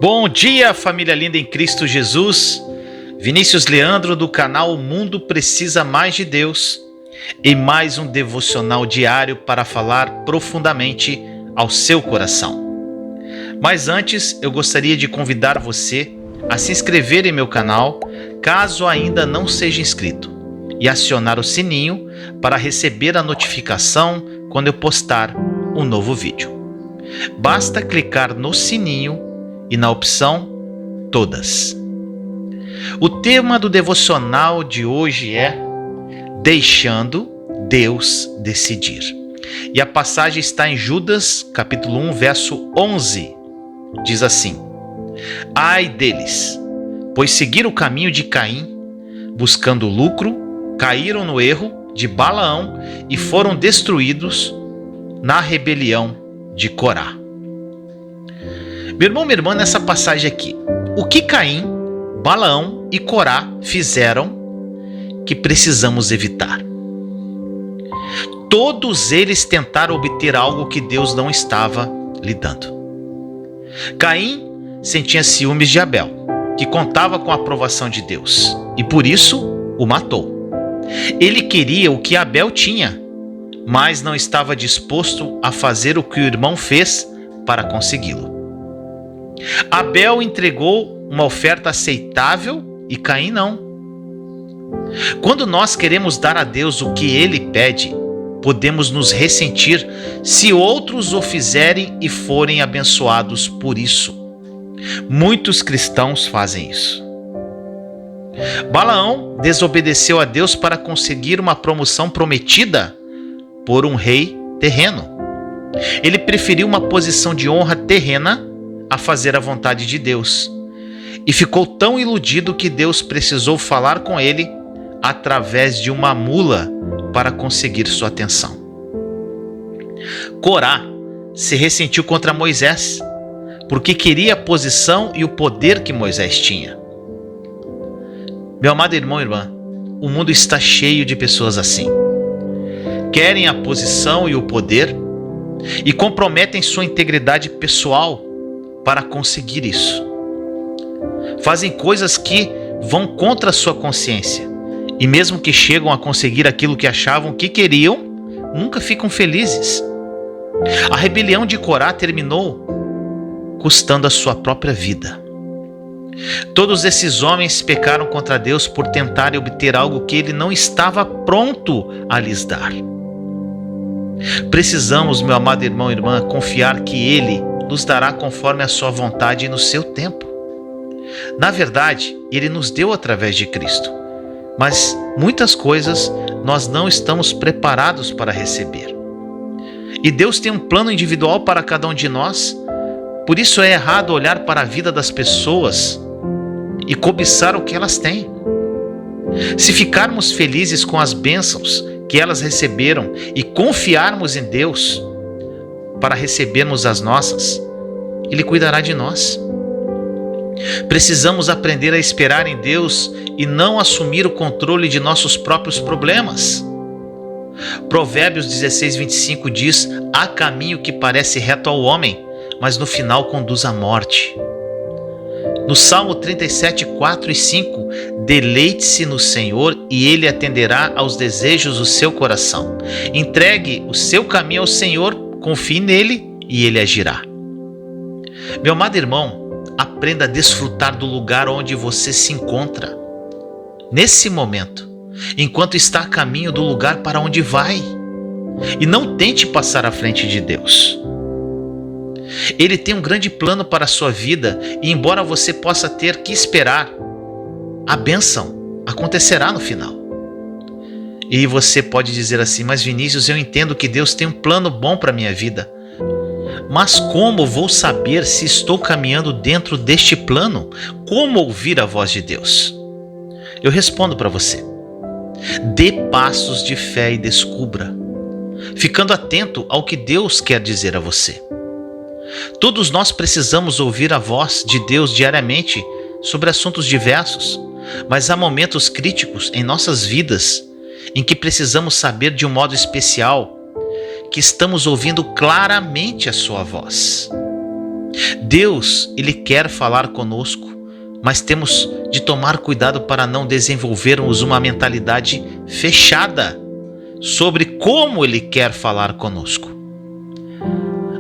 Bom dia, família linda em Cristo Jesus. Vinícius Leandro do canal O Mundo Precisa Mais de Deus e mais um devocional diário para falar profundamente ao seu coração. Mas antes, eu gostaria de convidar você a se inscrever em meu canal, caso ainda não seja inscrito, e acionar o sininho para receber a notificação quando eu postar um novo vídeo. Basta clicar no sininho e na opção Todas. O tema do devocional de hoje é Deixando Deus Decidir. E a passagem está em Judas, capítulo 1, verso 11. Diz assim: Ai deles, pois seguiram o caminho de Caim, buscando lucro, caíram no erro de Balaão e foram destruídos na rebelião de Corá. Meu irmão, minha irmã, nessa passagem aqui, o que Caim, Balaão e Corá fizeram que precisamos evitar? Todos eles tentaram obter algo que Deus não estava lhe dando. Caim sentia ciúmes de Abel, que contava com a aprovação de Deus, e por isso o matou. Ele queria o que Abel tinha, mas não estava disposto a fazer o que o irmão fez para consegui-lo. Abel entregou uma oferta aceitável e Caim não. Quando nós queremos dar a Deus o que Ele pede, podemos nos ressentir se outros o fizerem e forem abençoados por isso. Muitos cristãos fazem isso. Balaão desobedeceu a Deus para conseguir uma promoção prometida por um rei terreno. Ele preferiu uma posição de honra terrena a fazer a vontade de Deus, e ficou tão iludido que Deus precisou falar com ele através de uma mula para conseguir sua atenção. Corá se ressentiu contra Moisés, porque queria a posição e o poder que Moisés tinha. Meu amado irmão e irmã, o mundo está cheio de pessoas assim. Querem a posição e o poder e comprometem sua integridade pessoal para conseguir isso. Fazem coisas que vão contra a sua consciência, e mesmo que chegam a conseguir aquilo que achavam que queriam, nunca ficam felizes. A rebelião de Corá terminou custando a sua própria vida. Todos esses homens pecaram contra Deus por tentarem obter algo que Ele não estava pronto a lhes dar. Precisamos, meu amado irmão e irmã, confiar que Ele nos dará conforme a sua vontade e no seu tempo. Na verdade, Ele nos deu através de Cristo, mas muitas coisas nós não estamos preparados para receber. E Deus tem um plano individual para cada um de nós, por isso é errado olhar para a vida das pessoas e cobiçar o que elas têm. Se ficarmos felizes com as bênçãos que elas receberam e confiarmos em Deus para recebermos as nossas, Ele cuidará de nós. Precisamos aprender a esperar em Deus e não assumir o controle de nossos próprios problemas. Provérbios 16:25 diz: há caminho que parece reto ao homem, mas no final conduz à morte. No Salmo 37:4 e 5, deleite-se no Senhor e Ele atenderá aos desejos do seu coração. Entregue o seu caminho ao Senhor, confie nele e Ele agirá. Meu amado irmão, aprenda a desfrutar do lugar onde você se encontra, nesse momento, enquanto está a caminho do lugar para onde vai. E não tente passar à frente de Deus. Ele tem um grande plano para a sua vida e, embora você possa ter que esperar, a bênção acontecerá no final. E você pode dizer assim: mas Vinícius, eu entendo que Deus tem um plano bom para a minha vida. Mas como vou saber se estou caminhando dentro deste plano? Como ouvir a voz de Deus? Eu respondo para você: dê passos de fé e descubra, ficando atento ao que Deus quer dizer a você. Todos nós precisamos ouvir a voz de Deus diariamente sobre assuntos diversos, mas há momentos críticos em nossas vidas em que precisamos saber de um modo especial que estamos ouvindo claramente a sua voz. Deus, Ele quer falar conosco, mas temos de tomar cuidado para não desenvolvermos uma mentalidade fechada sobre como Ele quer falar conosco.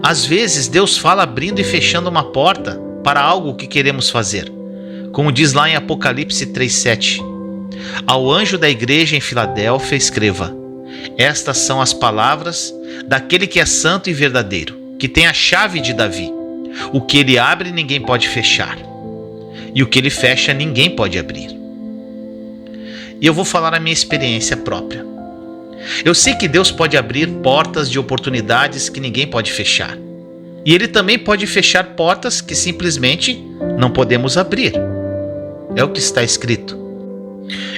Às vezes, Deus fala abrindo e fechando uma porta para algo que queremos fazer. Como diz lá em Apocalipse 3:7. Ao anjo da igreja em Filadélfia escreva: estas são as palavras daquele que é santo e verdadeiro, que tem a chave de Davi. O que ele abre, ninguém pode fechar. E o que ele fecha, ninguém pode abrir. E eu vou falar a minha experiência própria. Eu sei que Deus pode abrir portas de oportunidades que ninguém pode fechar. E Ele também pode fechar portas que simplesmente não podemos abrir. É o que está escrito.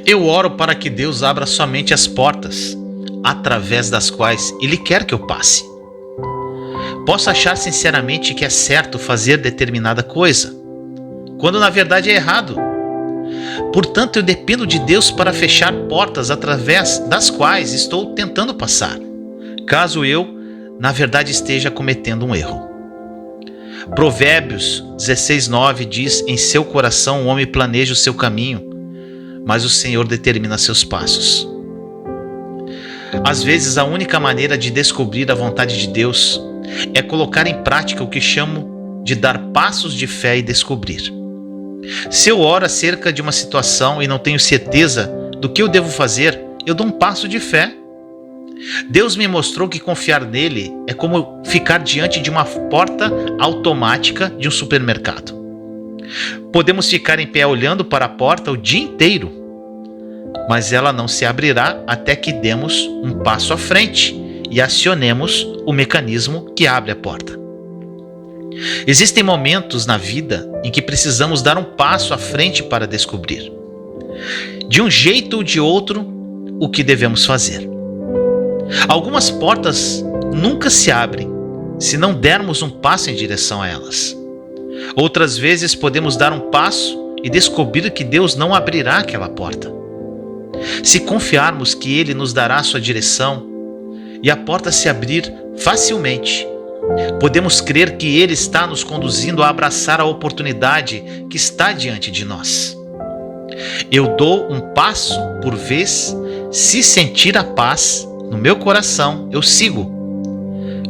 Eu oro para que Deus abra somente as portas através das quais Ele quer que eu passe. Posso achar sinceramente que é certo fazer determinada coisa, quando na verdade é errado. Portanto, eu dependo de Deus para fechar portas através das quais estou tentando passar, caso eu, na verdade, esteja cometendo um erro. Provérbios 16:9 diz: em seu coração o homem planeja o seu caminho, mas o Senhor determina seus passos. Às vezes, a única maneira de descobrir a vontade de Deus é colocar em prática o que chamo de dar passos de fé e descobrir. Se eu oro acerca de uma situação e não tenho certeza do que eu devo fazer, eu dou um passo de fé. Deus me mostrou que confiar nele é como ficar diante de uma porta automática de um supermercado. Podemos ficar em pé olhando para a porta o dia inteiro, mas ela não se abrirá até que demos um passo à frente e acionemos o mecanismo que abre a porta. Existem momentos na vida em que precisamos dar um passo à frente para descobrir, de um jeito ou de outro, o que devemos fazer. Algumas portas nunca se abrem se não dermos um passo em direção a elas. Outras vezes podemos dar um passo e descobrir que Deus não abrirá aquela porta. Se confiarmos que Ele nos dará a sua direção e a porta se abrir facilmente, podemos crer que Ele está nos conduzindo a abraçar a oportunidade que está diante de nós. Eu dou um passo por vez. Se sentir a paz no meu coração, eu sigo.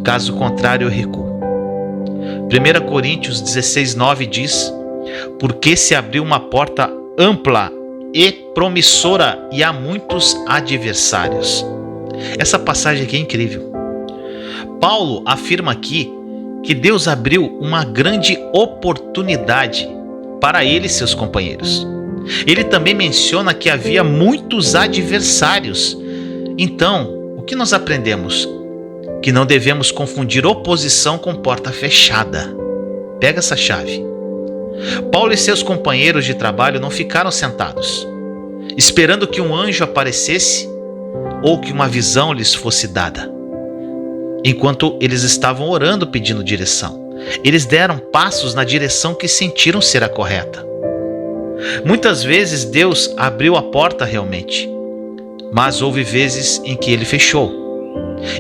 Caso contrário, eu recuo. 1 Coríntios 16:9 diz: porque se abriu uma porta ampla e promissora e há muitos adversários. Essa passagem aqui é incrível. Paulo afirma aqui que Deus abriu uma grande oportunidade para ele e seus companheiros. Ele também menciona que havia muitos adversários. Então, o que nós aprendemos? Que não devemos confundir oposição com porta fechada. Pega essa chave. Paulo e seus companheiros de trabalho não ficaram sentados, esperando que um anjo aparecesse ou que uma visão lhes fosse dada. Enquanto eles estavam orando pedindo direção, eles deram passos na direção que sentiram ser a correta. Muitas vezes Deus abriu a porta realmente, mas houve vezes em que Ele fechou.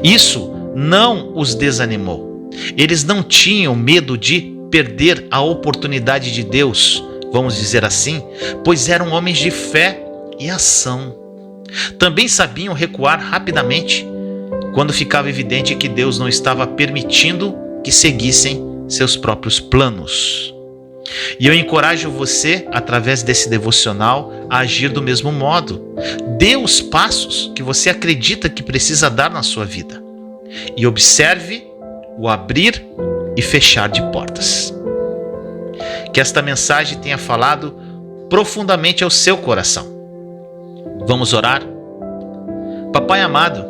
Isso não os desanimou. Eles não tinham medo de perder a oportunidade de Deus, vamos dizer assim, pois eram homens de fé e ação. Também sabiam recuar rapidamente quando ficava evidente que Deus não estava permitindo que seguissem seus próprios planos. E eu encorajo você, através desse devocional, a agir do mesmo modo. Dê os passos que você acredita que precisa dar na sua vida e observe o abrir e fechar de portas. Que esta mensagem tenha falado profundamente ao seu coração. Vamos orar? Papai amado,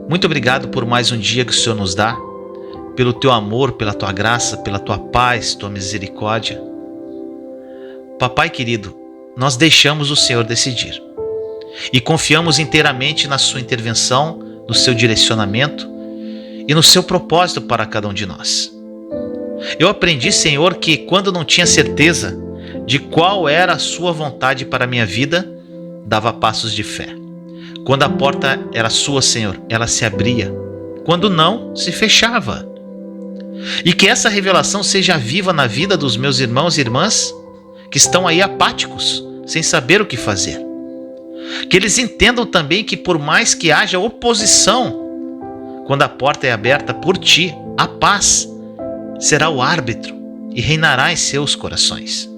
muito obrigado por mais um dia que o Senhor nos dá, pelo teu amor, pela tua graça, pela tua paz, tua misericórdia. Papai querido, nós deixamos o Senhor decidir e confiamos inteiramente na sua intervenção, no seu direcionamento e no seu propósito para cada um de nós. Eu aprendi, Senhor, que quando não tinha certeza de qual era a sua vontade para a minha vida, dava passos de fé. Quando a porta era sua, Senhor, ela se abria. Quando não, se fechava. E que essa revelação seja viva na vida dos meus irmãos e irmãs que estão aí apáticos, sem saber o que fazer. Que eles entendam também que por mais que haja oposição, quando a porta é aberta por ti, a paz será o árbitro e reinará em seus corações.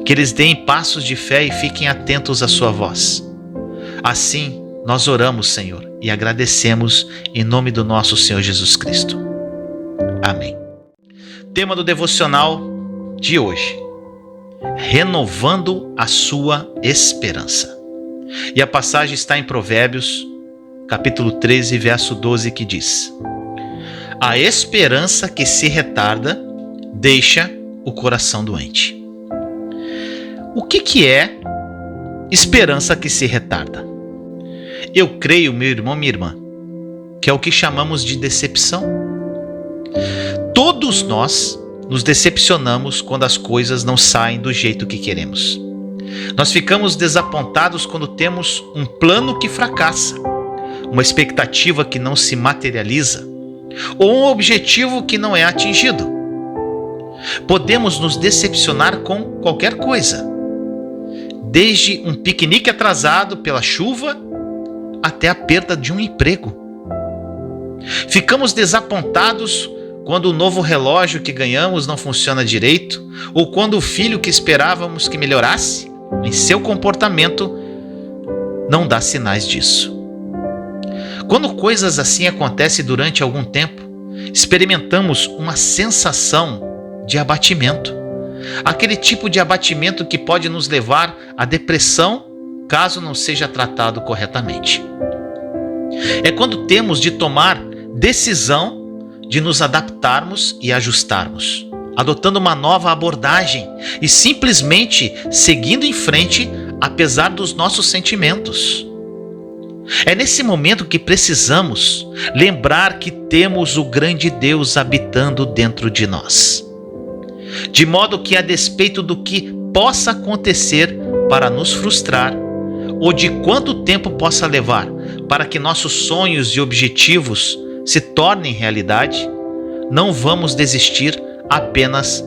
Que eles deem passos de fé e fiquem atentos à sua voz. Assim, nós oramos, Senhor, e agradecemos em nome do nosso Senhor Jesus Cristo. Amém. Tema do devocional de hoje: renovando a sua esperança. E a passagem está em Provérbios, capítulo 13, verso 12, que diz: a esperança que se retarda deixa o coração doente. O que é esperança que se retarda? Eu creio, meu irmão, minha irmã, que é o que chamamos de decepção. Todos nós nos decepcionamos quando as coisas não saem do jeito que queremos. Nós ficamos desapontados quando temos um plano que fracassa, uma expectativa que não se materializa, ou um objetivo que não é atingido. Podemos nos decepcionar com qualquer coisa, desde um piquenique atrasado pela chuva até a perda de um emprego. Ficamos desapontados quando o novo relógio que ganhamos não funciona direito, ou quando o filho que esperávamos que melhorasse em seu comportamento não dá sinais disso. Quando coisas assim acontecem durante algum tempo, experimentamos uma sensação de abatimento. Aquele tipo de abatimento que pode nos levar à depressão caso não seja tratado corretamente. É quando temos de tomar decisão de nos adaptarmos e ajustarmos, adotando uma nova abordagem e simplesmente seguindo em frente apesar dos nossos sentimentos. É nesse momento que precisamos lembrar que temos o grande Deus habitando dentro de nós. De modo que, a despeito do que possa acontecer para nos frustrar, ou de quanto tempo possa levar para que nossos sonhos e objetivos se tornem realidade, não vamos desistir apenas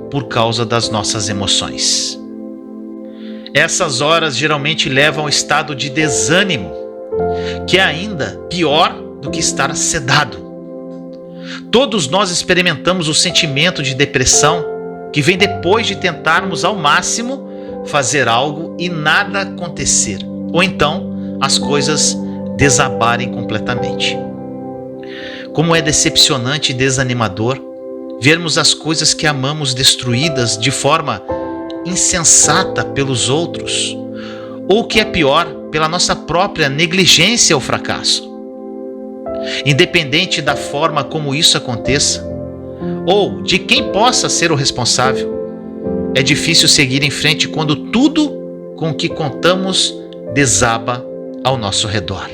por causa das nossas emoções. Essas horas geralmente levam ao estado de desânimo, que é ainda pior do que estar sedado. Todos nós experimentamos o sentimento de depressão que vem depois de tentarmos ao máximo fazer algo e nada acontecer, ou então as coisas desabarem completamente. Como é decepcionante e desanimador vermos as coisas que amamos destruídas de forma insensata pelos outros, ou o que é pior, pela nossa própria negligência ou fracasso. Independente da forma como isso aconteça, ou de quem possa ser o responsável, é difícil seguir em frente quando tudo com que contamos desaba ao nosso redor.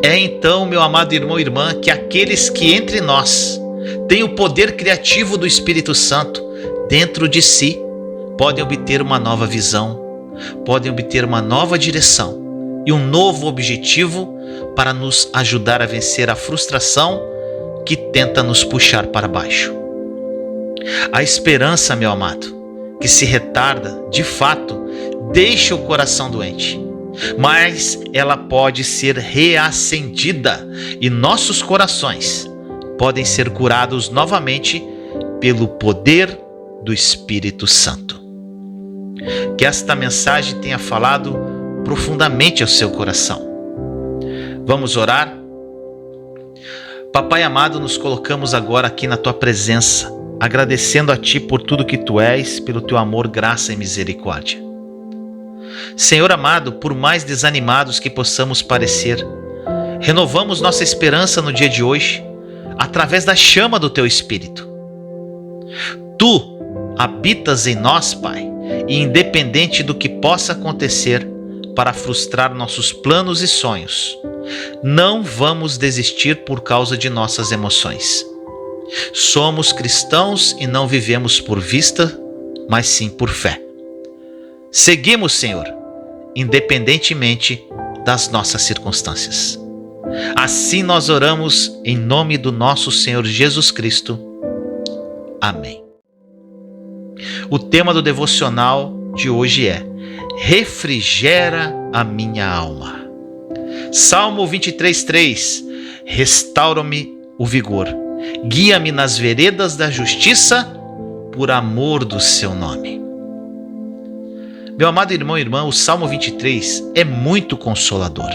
É então, meu amado irmão e irmã, que aqueles que entre nós têm o poder criativo do Espírito Santo dentro de si podem obter uma nova visão, podem obter uma nova direção e um novo objetivo para nos ajudar a vencer a frustração que tenta nos puxar para baixo. A esperança, meu amado, que se retarda, de fato, deixa o coração doente, mas ela pode ser reacendida e nossos corações podem ser curados novamente pelo poder do Espírito Santo. Que esta mensagem tenha falado profundamente ao seu coração. Vamos orar? Papai amado, nos colocamos agora aqui na Tua presença, agradecendo a Ti por tudo que Tu és, pelo Teu amor, graça e misericórdia. Senhor amado, por mais desanimados que possamos parecer, renovamos nossa esperança no dia de hoje, através da chama do Teu Espírito. Tu habitas em nós, Pai, e independente do que possa acontecer para frustrar nossos planos e sonhos, não vamos desistir por causa de nossas emoções. Somos cristãos e não vivemos por vista, mas sim por fé. Seguimos, Senhor, independentemente das nossas circunstâncias. Assim nós oramos em nome do nosso Senhor Jesus Cristo. Amém. O tema do devocional de hoje é: refrigera a minha alma. Salmo 23:3. Restaura-me o vigor, guia-me nas veredas da justiça, por amor do seu nome. Meu amado irmão e irmã, o Salmo 23 é muito consolador.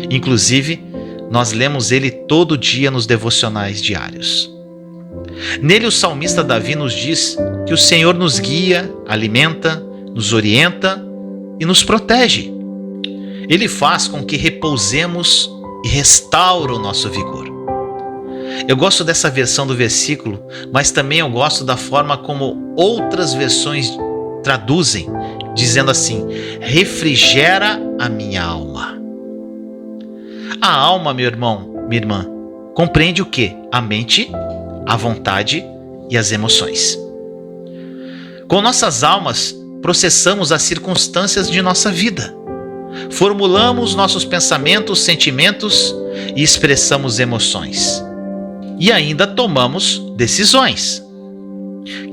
Inclusive, nós lemos ele todo dia nos devocionais diários. Nele, o salmista Davi nos diz que o Senhor nos guia, alimenta, nos orienta e nos protege. Ele faz com que repousemos e restaura o nosso vigor. Eu gosto dessa versão do versículo, mas também eu gosto da forma como outras versões traduzem, dizendo assim: refrigera a minha alma. A alma, meu irmão, minha irmã, compreende o quê? A mente, a vontade e as emoções. Com nossas almas, processamos as circunstâncias de nossa vida. Formulamos nossos pensamentos, sentimentos e expressamos emoções. E ainda tomamos decisões.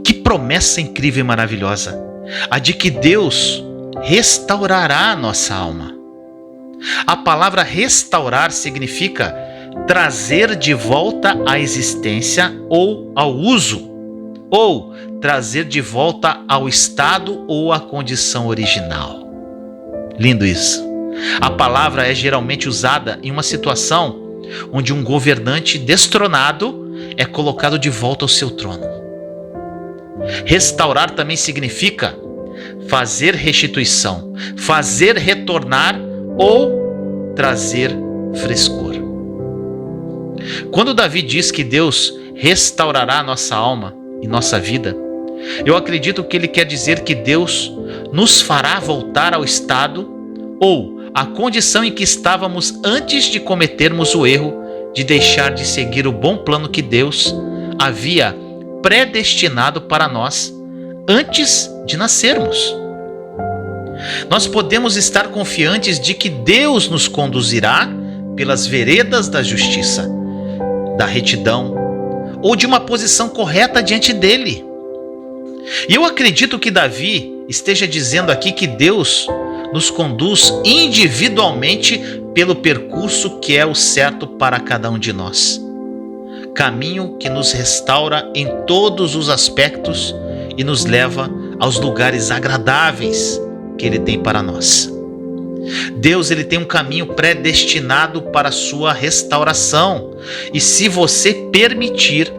Que promessa incrível e maravilhosa! A de que Deus restaurará a nossa alma. A palavra restaurar significa trazer de volta à existência ou ao uso, ou trazer de volta ao estado ou à condição original. Lindo isso. A palavra é geralmente usada em uma situação onde um governante destronado é colocado de volta ao seu trono. Restaurar também significa fazer restituição, fazer retornar ou trazer frescor. Quando Davi diz que Deus restaurará nossa alma e nossa vida, eu acredito que ele quer dizer que Deus nos fará voltar ao estado ou à condição em que estávamos antes de cometermos o erro de deixar de seguir o bom plano que Deus havia predestinado para nós antes de nascermos. Nós podemos estar confiantes de que Deus nos conduzirá pelas veredas da justiça, da retidão ou de uma posição correta diante dele. E eu acredito que Davi esteja dizendo aqui que Deus nos conduz individualmente pelo percurso que é o certo para cada um de nós. Caminho que nos restaura em todos os aspectos e nos leva aos lugares agradáveis que Ele tem para nós. Deus, Ele tem um caminho predestinado para a sua restauração. E se você permitir,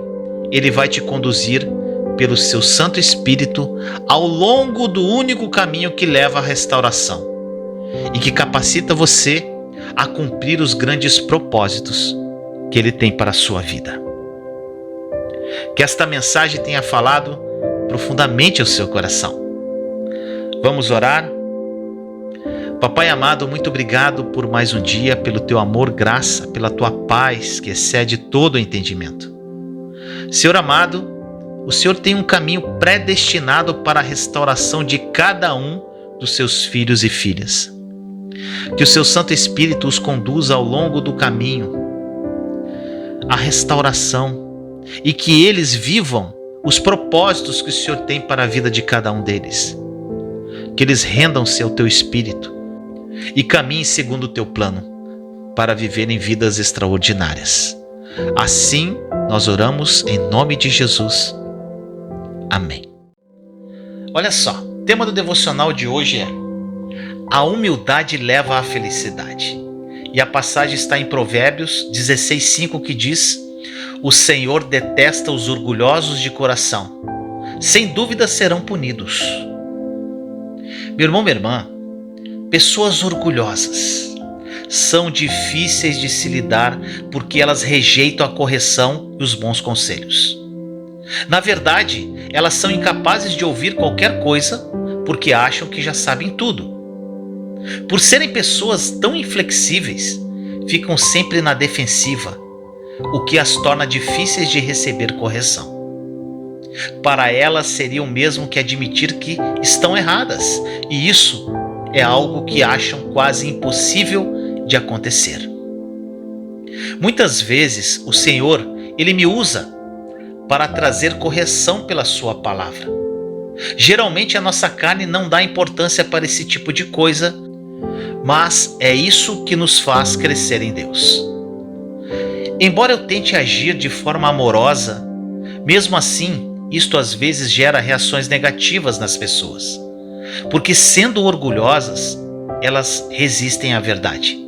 Ele vai te conduzir pelo seu Santo Espírito ao longo do único caminho que leva à restauração e que capacita você a cumprir os grandes propósitos que Ele tem para a sua vida. Que esta mensagem tenha falado profundamente ao seu coração. Vamos orar? Papai amado, muito obrigado por mais um dia, pelo teu amor, graça, pela tua paz que excede todo o entendimento. Senhor amado, o Senhor tem um caminho predestinado para a restauração de cada um dos seus filhos e filhas. Que o seu Santo Espírito os conduza ao longo do caminho à restauração e que eles vivam os propósitos que o Senhor tem para a vida de cada um deles. Que eles rendam-se ao teu Espírito e caminhem segundo o teu plano para viverem vidas extraordinárias. Assim nós oramos em nome de Jesus. Amém. Olha só, o tema do devocional de hoje é: a humildade leva à felicidade. E a passagem está em Provérbios 16:5, que diz: o Senhor detesta os orgulhosos de coração, sem dúvida serão punidos. Meu irmão, minha irmã, pessoas orgulhosas são difíceis de se lidar porque elas rejeitam a correção e os bons conselhos. Na verdade, elas são incapazes de ouvir qualquer coisa porque acham que já sabem tudo. Por serem pessoas tão inflexíveis, ficam sempre na defensiva, o que as torna difíceis de receber correção. Para elas seria o mesmo que admitir que estão erradas, e isso é algo que acham quase impossível de acontecer. Muitas vezes o Senhor, Ele me usa para trazer correção pela sua palavra. Geralmente a nossa carne não dá importância para esse tipo de coisa, mas é isso que nos faz crescer em Deus. Embora eu tente agir de forma amorosa, mesmo assim, isto às vezes gera reações negativas nas pessoas, porque sendo orgulhosas, elas resistem à verdade.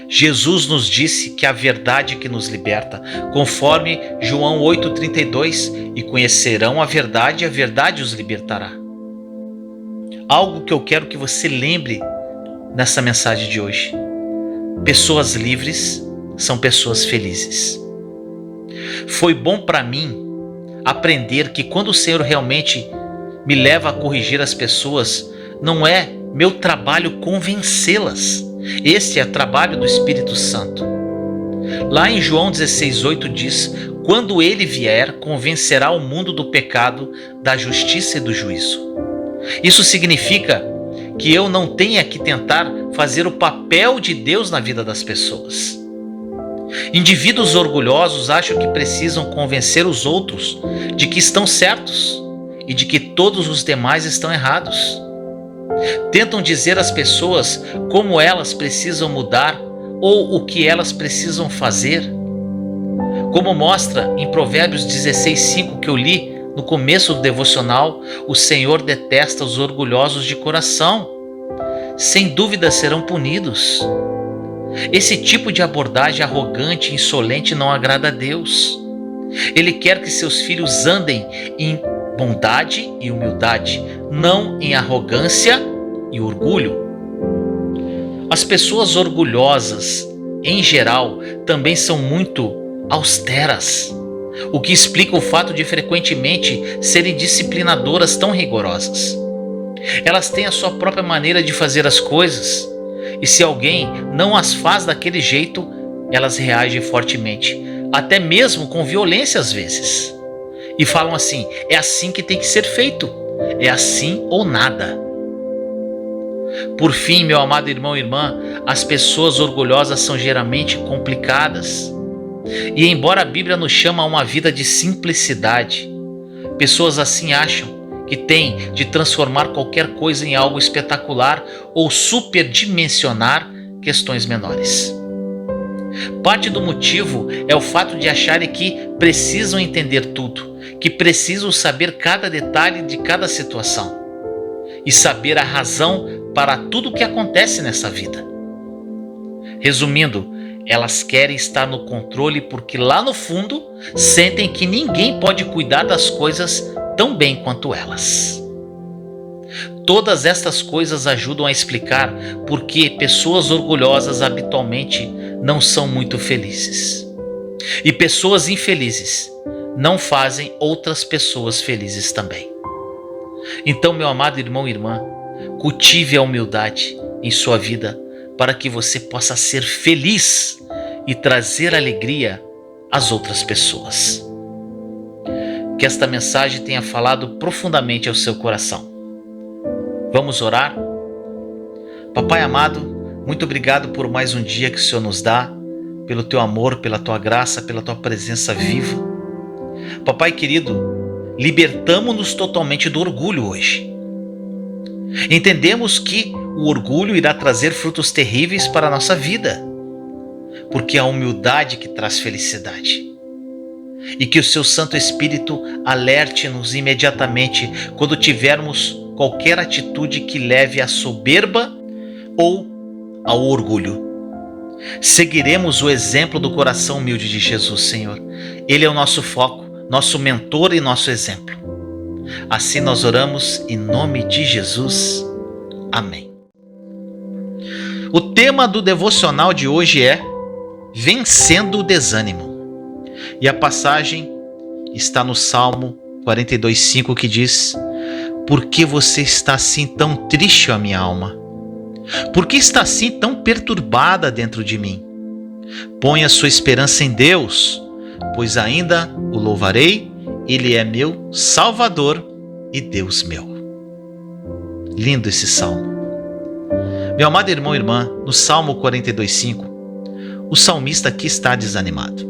Jesus nos disse que a verdade que nos liberta, conforme João 8,32, e conhecerão a verdade e a verdade os libertará. Algo que eu quero que você lembre nessa mensagem de hoje: pessoas livres são pessoas felizes. Foi bom para mim aprender que quando o Senhor realmente me leva a corrigir as pessoas, não é meu trabalho convencê-las. Este é o trabalho do Espírito Santo. Lá em João 16,8 diz: quando ele vier, convencerá o mundo do pecado, da justiça e do juízo. Isso significa que eu não tenha que tentar fazer o papel de Deus na vida das pessoas. Indivíduos orgulhosos acham que precisam convencer os outros de que estão certos e de que todos os demais estão errados. Tentam dizer às pessoas como elas precisam mudar ou o que elas precisam fazer. Como mostra em Provérbios 16,5 que eu li no começo do devocional, o Senhor detesta os orgulhosos de coração. Sem dúvida serão punidos. Esse tipo de abordagem arrogante e insolente não agrada a Deus. Ele quer que seus filhos andem em bondade e humildade, não em arrogância e orgulho. As pessoas orgulhosas, em geral, também são muito austeras, o que explica o fato de frequentemente serem disciplinadoras tão rigorosas. Elas têm a sua própria maneira de fazer as coisas, e se alguém não as faz daquele jeito, elas reagem fortemente, até mesmo com violência às vezes. E falam assim: é assim que tem que ser feito, é assim ou nada. Por fim, meu amado irmão e irmã, as pessoas orgulhosas são geralmente complicadas. E embora a Bíblia nos chama a uma vida de simplicidade, pessoas assim acham que têm de transformar qualquer coisa em algo espetacular ou superdimensionar questões menores. Parte do motivo é o fato de acharem que precisam entender tudo, que precisam saber cada detalhe de cada situação e saber a razão para tudo o que acontece nessa vida. Resumindo, elas querem estar no controle porque lá no fundo sentem que ninguém pode cuidar das coisas tão bem quanto elas. Todas estas coisas ajudam a explicar por que pessoas orgulhosas habitualmente não são muito felizes. E pessoas infelizes não fazem outras pessoas felizes também. Então, meu amado irmão e irmã, cultive a humildade em sua vida para que você possa ser feliz e trazer alegria às outras pessoas. Que esta mensagem tenha falado profundamente ao seu coração. Vamos orar? Papai amado, muito obrigado por mais um dia que o Senhor nos dá, pelo teu amor, pela tua graça, pela tua presença viva. Papai querido, libertamo-nos totalmente do orgulho hoje. Entendemos que o orgulho irá trazer frutos terríveis para a nossa vida, porque é a humildade que traz felicidade. E que o seu Santo Espírito alerte-nos imediatamente quando tivermos qualquer atitude que leve à soberba ou ao orgulho. Seguiremos o exemplo do coração humilde de Jesus, Senhor. Ele é o nosso foco, nosso mentor e nosso exemplo. Assim nós oramos em nome de Jesus. Amém. O tema do devocional de hoje é Vencendo o Desânimo. E a passagem está no Salmo 42,5, que diz: por que você está assim tão triste, ó minha alma? Por que está assim tão perturbada dentro de mim? Ponha sua esperança em Deus, pois ainda o louvarei, Ele é meu Salvador e Deus meu. Lindo esse salmo. Meu amado irmão e irmã, no Salmo 42,5, o salmista aqui está desanimado.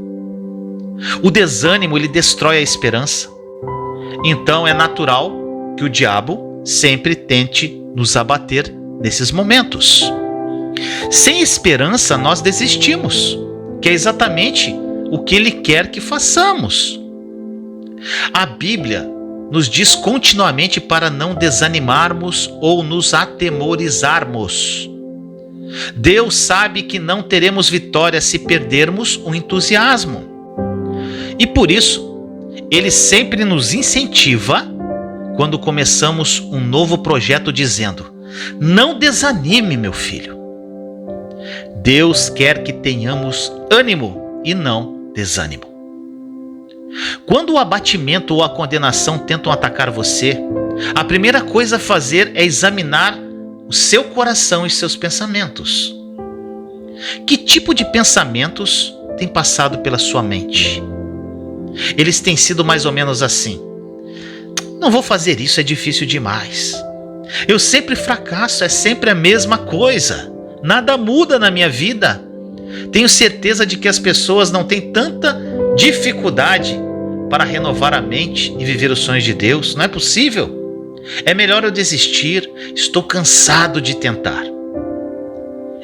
O desânimo, ele destrói a esperança. Então é natural que o diabo sempre tente nos abater nesses momentos. Sem esperança, nós desistimos, que é exatamente o que ele quer que façamos. A Bíblia nos diz continuamente para não desanimarmos ou nos atemorizarmos. Deus sabe que não teremos vitória se perdermos o entusiasmo. E por isso, Ele sempre nos incentiva quando começamos um novo projeto dizendo: não desanime, meu filho. Deus quer que tenhamos ânimo e não desânimo. Quando o abatimento ou a condenação tentam atacar você, a primeira coisa a fazer é examinar o seu coração e seus pensamentos. Que tipo de pensamentos tem passado pela sua mente? Eles têm sido mais ou menos assim: não vou fazer isso, é difícil demais. Eu sempre fracasso, é sempre a mesma coisa. Nada muda na minha vida. Tenho certeza de que as pessoas não têm tanta dificuldade para renovar a mente e viver os sonhos de Deus. Não é possível. É melhor eu desistir. Estou cansado de tentar.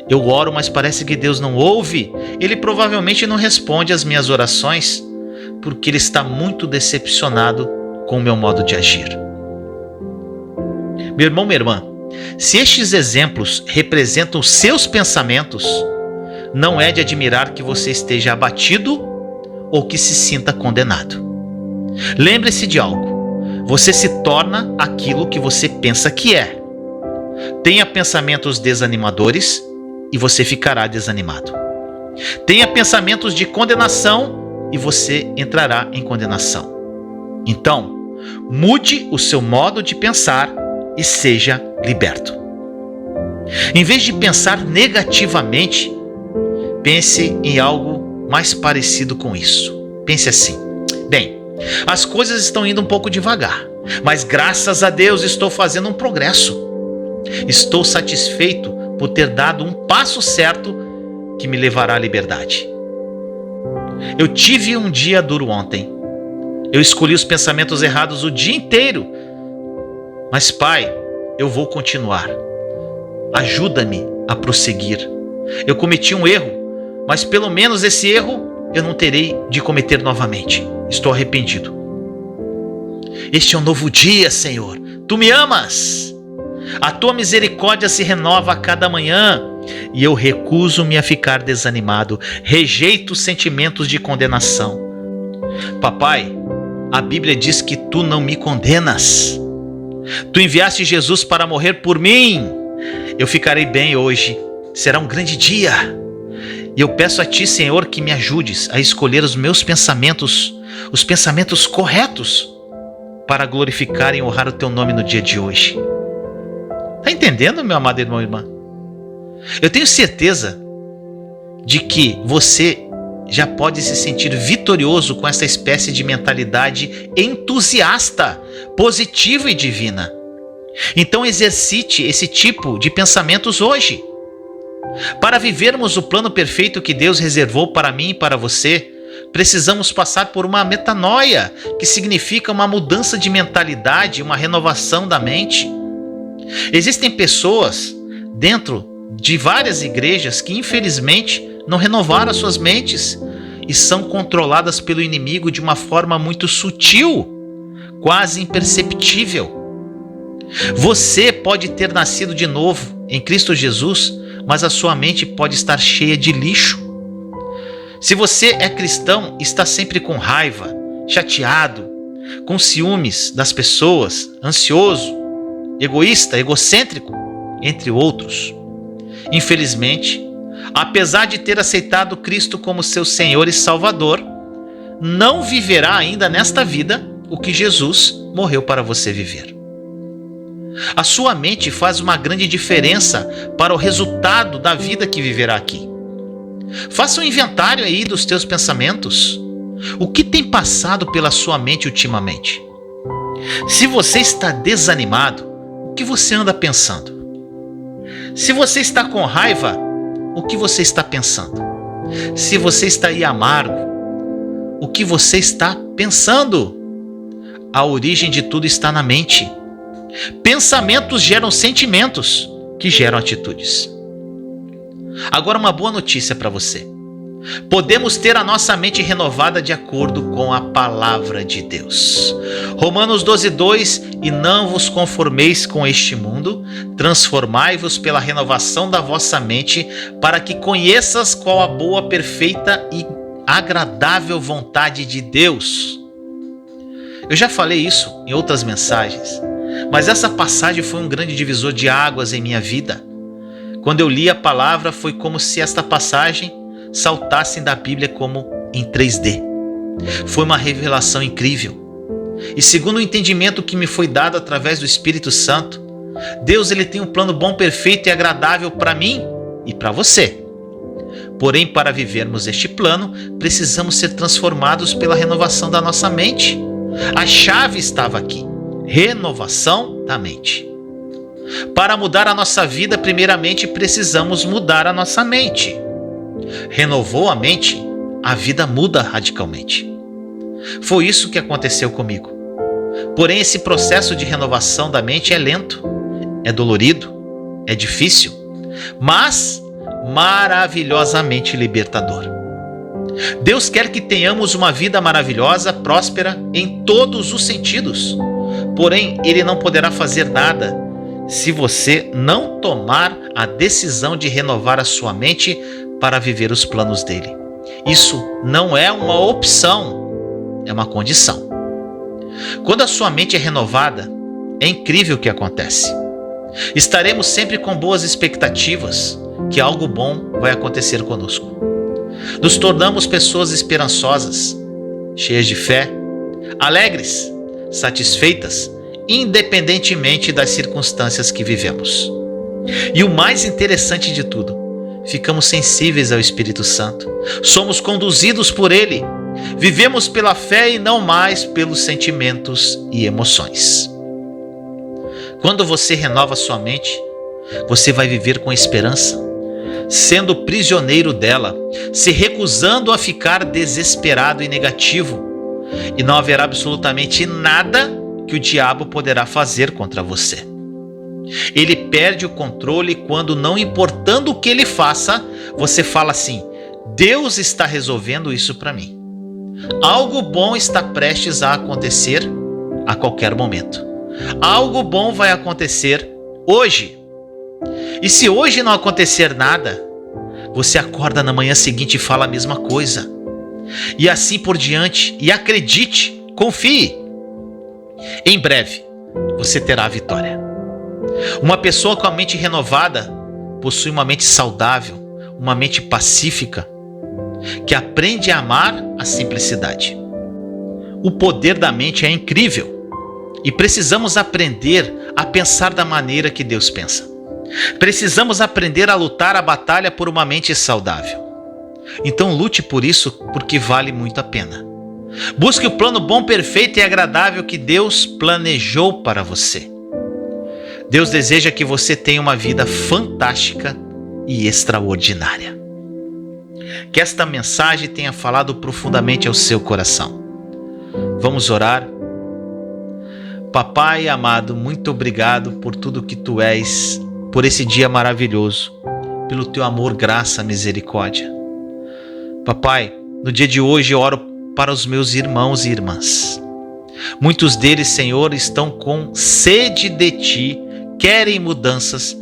Eu oro, mas parece que Deus não ouve. Ele provavelmente não responde às minhas orações, porque Ele está muito decepcionado com o meu modo de agir. Meu irmão, minha irmã, se estes exemplos representam os seus pensamentos, não é de admirar que você esteja abatido ou que se sinta condenado. Lembre-se de algo: você se torna aquilo que você pensa que é. Tenha pensamentos desanimadores e você ficará desanimado. Tenha pensamentos de condenação e você entrará em condenação. Então, mude o seu modo de pensar e seja liberto. Em vez de pensar negativamente, pense em algo mais parecido com isso. Pense assim: bem, as coisas estão indo um pouco devagar, mas graças a Deus estou fazendo um progresso. Estou satisfeito por ter dado um passo certo que me levará à liberdade. Eu tive um dia duro ontem. Eu escolhi os pensamentos errados o dia inteiro. Mas, Pai, eu vou continuar. Ajuda-me a prosseguir. Eu cometi um erro, mas pelo menos esse erro eu não terei de cometer novamente. Estou arrependido. Este é um novo dia, Senhor. Tu me amas. A tua misericórdia se renova a cada manhã e eu recuso-me a ficar desanimado. Rejeito sentimentos de condenação. Papai, a Bíblia diz que tu não me condenas. Tu enviaste Jesus para morrer por mim. Eu ficarei bem hoje. Será um grande dia. E eu peço a ti, Senhor, que me ajudes a escolher os meus pensamentos, os pensamentos corretos, para glorificar e honrar o teu nome no dia de hoje. Está entendendo, meu amado irmão e irmã? Eu tenho certeza de que você já pode se sentir vitorioso com essa espécie de mentalidade entusiasta, positiva e divina. Então exercite esse tipo de pensamentos hoje. Para vivermos o plano perfeito que Deus reservou para mim e para você, precisamos passar por uma metanoia, que significa uma mudança de mentalidade, uma renovação da mente. Existem pessoas dentro de várias igrejas que infelizmente não renovaram as suas mentes e são controladas pelo inimigo de uma forma muito sutil, quase imperceptível. Você pode ter nascido de novo em Cristo Jesus, mas a sua mente pode estar cheia de lixo. Se você é cristão, está sempre com raiva, chateado, com ciúmes das pessoas, ansioso, egoísta, egocêntrico, entre outros. Infelizmente, apesar de ter aceitado Cristo como seu Senhor e Salvador, não viverá ainda nesta vida o que Jesus morreu para você viver. A sua mente faz uma grande diferença para o resultado da vida que viverá aqui. Faça um inventário aí dos teus pensamentos. O que tem passado pela sua mente ultimamente? Se você está desanimado, o que você anda pensando? Se você está com raiva, o que você está pensando? Se você está aí amargo, o que você está pensando? A origem de tudo está na mente. Pensamentos geram sentimentos, que geram atitudes. Agora, uma boa notícia para você. Podemos ter a nossa mente renovada de acordo com a palavra de Deus. Romanos 12:2: E não vos conformeis com este mundo, transformai-vos pela renovação da vossa mente, para que conheças qual a boa, perfeita e agradável vontade de Deus. Eu já falei isso em outras mensagens, mas essa passagem foi um grande divisor de águas em minha vida. Quando eu li a palavra, foi como se esta passagem saltasse da Bíblia como em 3D. Foi uma revelação incrível. E segundo o entendimento que me foi dado através do Espírito Santo, Deus ele tem um plano bom, perfeito e agradável para mim e para você. Porém, para vivermos este plano, precisamos ser transformados pela renovação da nossa mente. A chave estava aqui: renovação da mente. Para mudar a nossa vida, primeiramente precisamos mudar a nossa mente. Renovou a mente, a vida muda radicalmente. Foi isso que aconteceu comigo. Porém, esse processo de renovação da mente é lento, é dolorido, é difícil, mas maravilhosamente libertador. Deus quer que tenhamos uma vida maravilhosa, próspera em todos os sentidos. Porém, Ele não poderá fazer nada se você não tomar a decisão de renovar a sua mente para viver os planos dele. Isso não é uma opção, é uma condição. Quando a sua mente é renovada, é incrível o que acontece. Estaremos sempre com boas expectativas que algo bom vai acontecer conosco. Nos tornamos pessoas esperançosas, cheias de fé, alegres, satisfeitas, independentemente das circunstâncias que vivemos. E o mais interessante de tudo, ficamos sensíveis ao Espírito Santo. Somos conduzidos por Ele. Vivemos pela fé e não mais pelos sentimentos e emoções. Quando você renova sua mente, você vai viver com esperança, sendo prisioneiro dela, se recusando a ficar desesperado e negativo. E não haverá absolutamente nada que o diabo poderá fazer contra você. Ele perde o controle quando, não importando o que ele faça, você fala assim: Deus está resolvendo isso para mim. Algo bom está prestes a acontecer a qualquer momento. Algo bom vai acontecer hoje. E se hoje não acontecer nada, você acorda na manhã seguinte e fala a mesma coisa. E assim por diante. E acredite, confie. Em breve, você terá a vitória. Uma pessoa com a mente renovada possui uma mente saudável, uma mente pacífica, que aprende a amar a simplicidade. O poder da mente é incrível e precisamos aprender a pensar da maneira que Deus pensa. Precisamos aprender a lutar a batalha por uma mente saudável. Então lute por isso, porque vale muito a pena. Busque o plano bom, perfeito e agradável que Deus planejou para você. Deus deseja que você tenha uma vida fantástica e extraordinária. Que esta mensagem tenha falado profundamente ao seu coração. Vamos orar? Papai amado, muito obrigado por tudo que Tu és, por esse dia maravilhoso, pelo Teu amor, graça, misericórdia. Papai, no dia de hoje eu oro para os meus irmãos e irmãs. Muitos deles, Senhor, estão com sede de Ti, querem mudanças,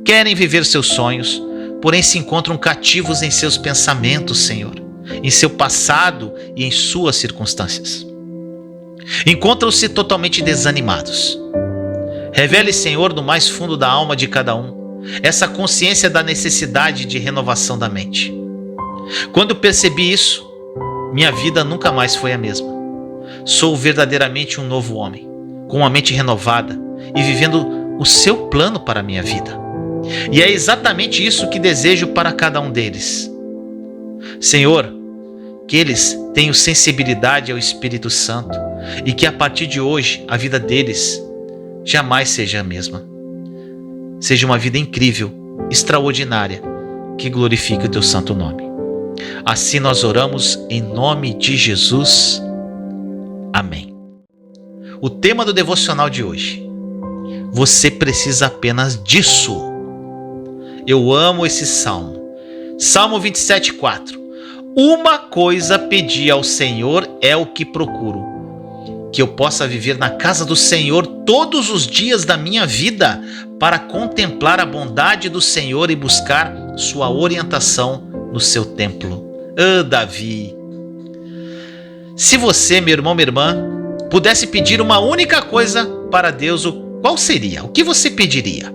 querem viver seus sonhos, porém se encontram cativos em seus pensamentos, Senhor, em seu passado e em suas circunstâncias. Encontram-se totalmente desanimados. Revele, Senhor, no mais fundo da alma de cada um, essa consciência da necessidade de renovação da mente. Quando percebi isso, minha vida nunca mais foi a mesma. Sou verdadeiramente um novo homem, com uma mente renovada e vivendo o seu plano para a minha vida. E é exatamente isso que desejo para cada um deles. Senhor, que eles tenham sensibilidade ao Espírito Santo e que a partir de hoje a vida deles jamais seja a mesma. Seja uma vida incrível, extraordinária, que glorifique o Teu santo nome. Assim nós oramos em nome de Jesus. Amém. O tema do devocional de hoje: você precisa apenas disso. Eu amo esse salmo. Salmo 27:4. Uma coisa pedi ao Senhor é o que procuro, que eu possa viver na casa do Senhor todos os dias da minha vida, para contemplar a bondade do Senhor e buscar sua orientação no seu templo. Davi. Se você, meu irmão, minha irmã, pudesse pedir uma única coisa para Deus, qual seria? O que você pediria?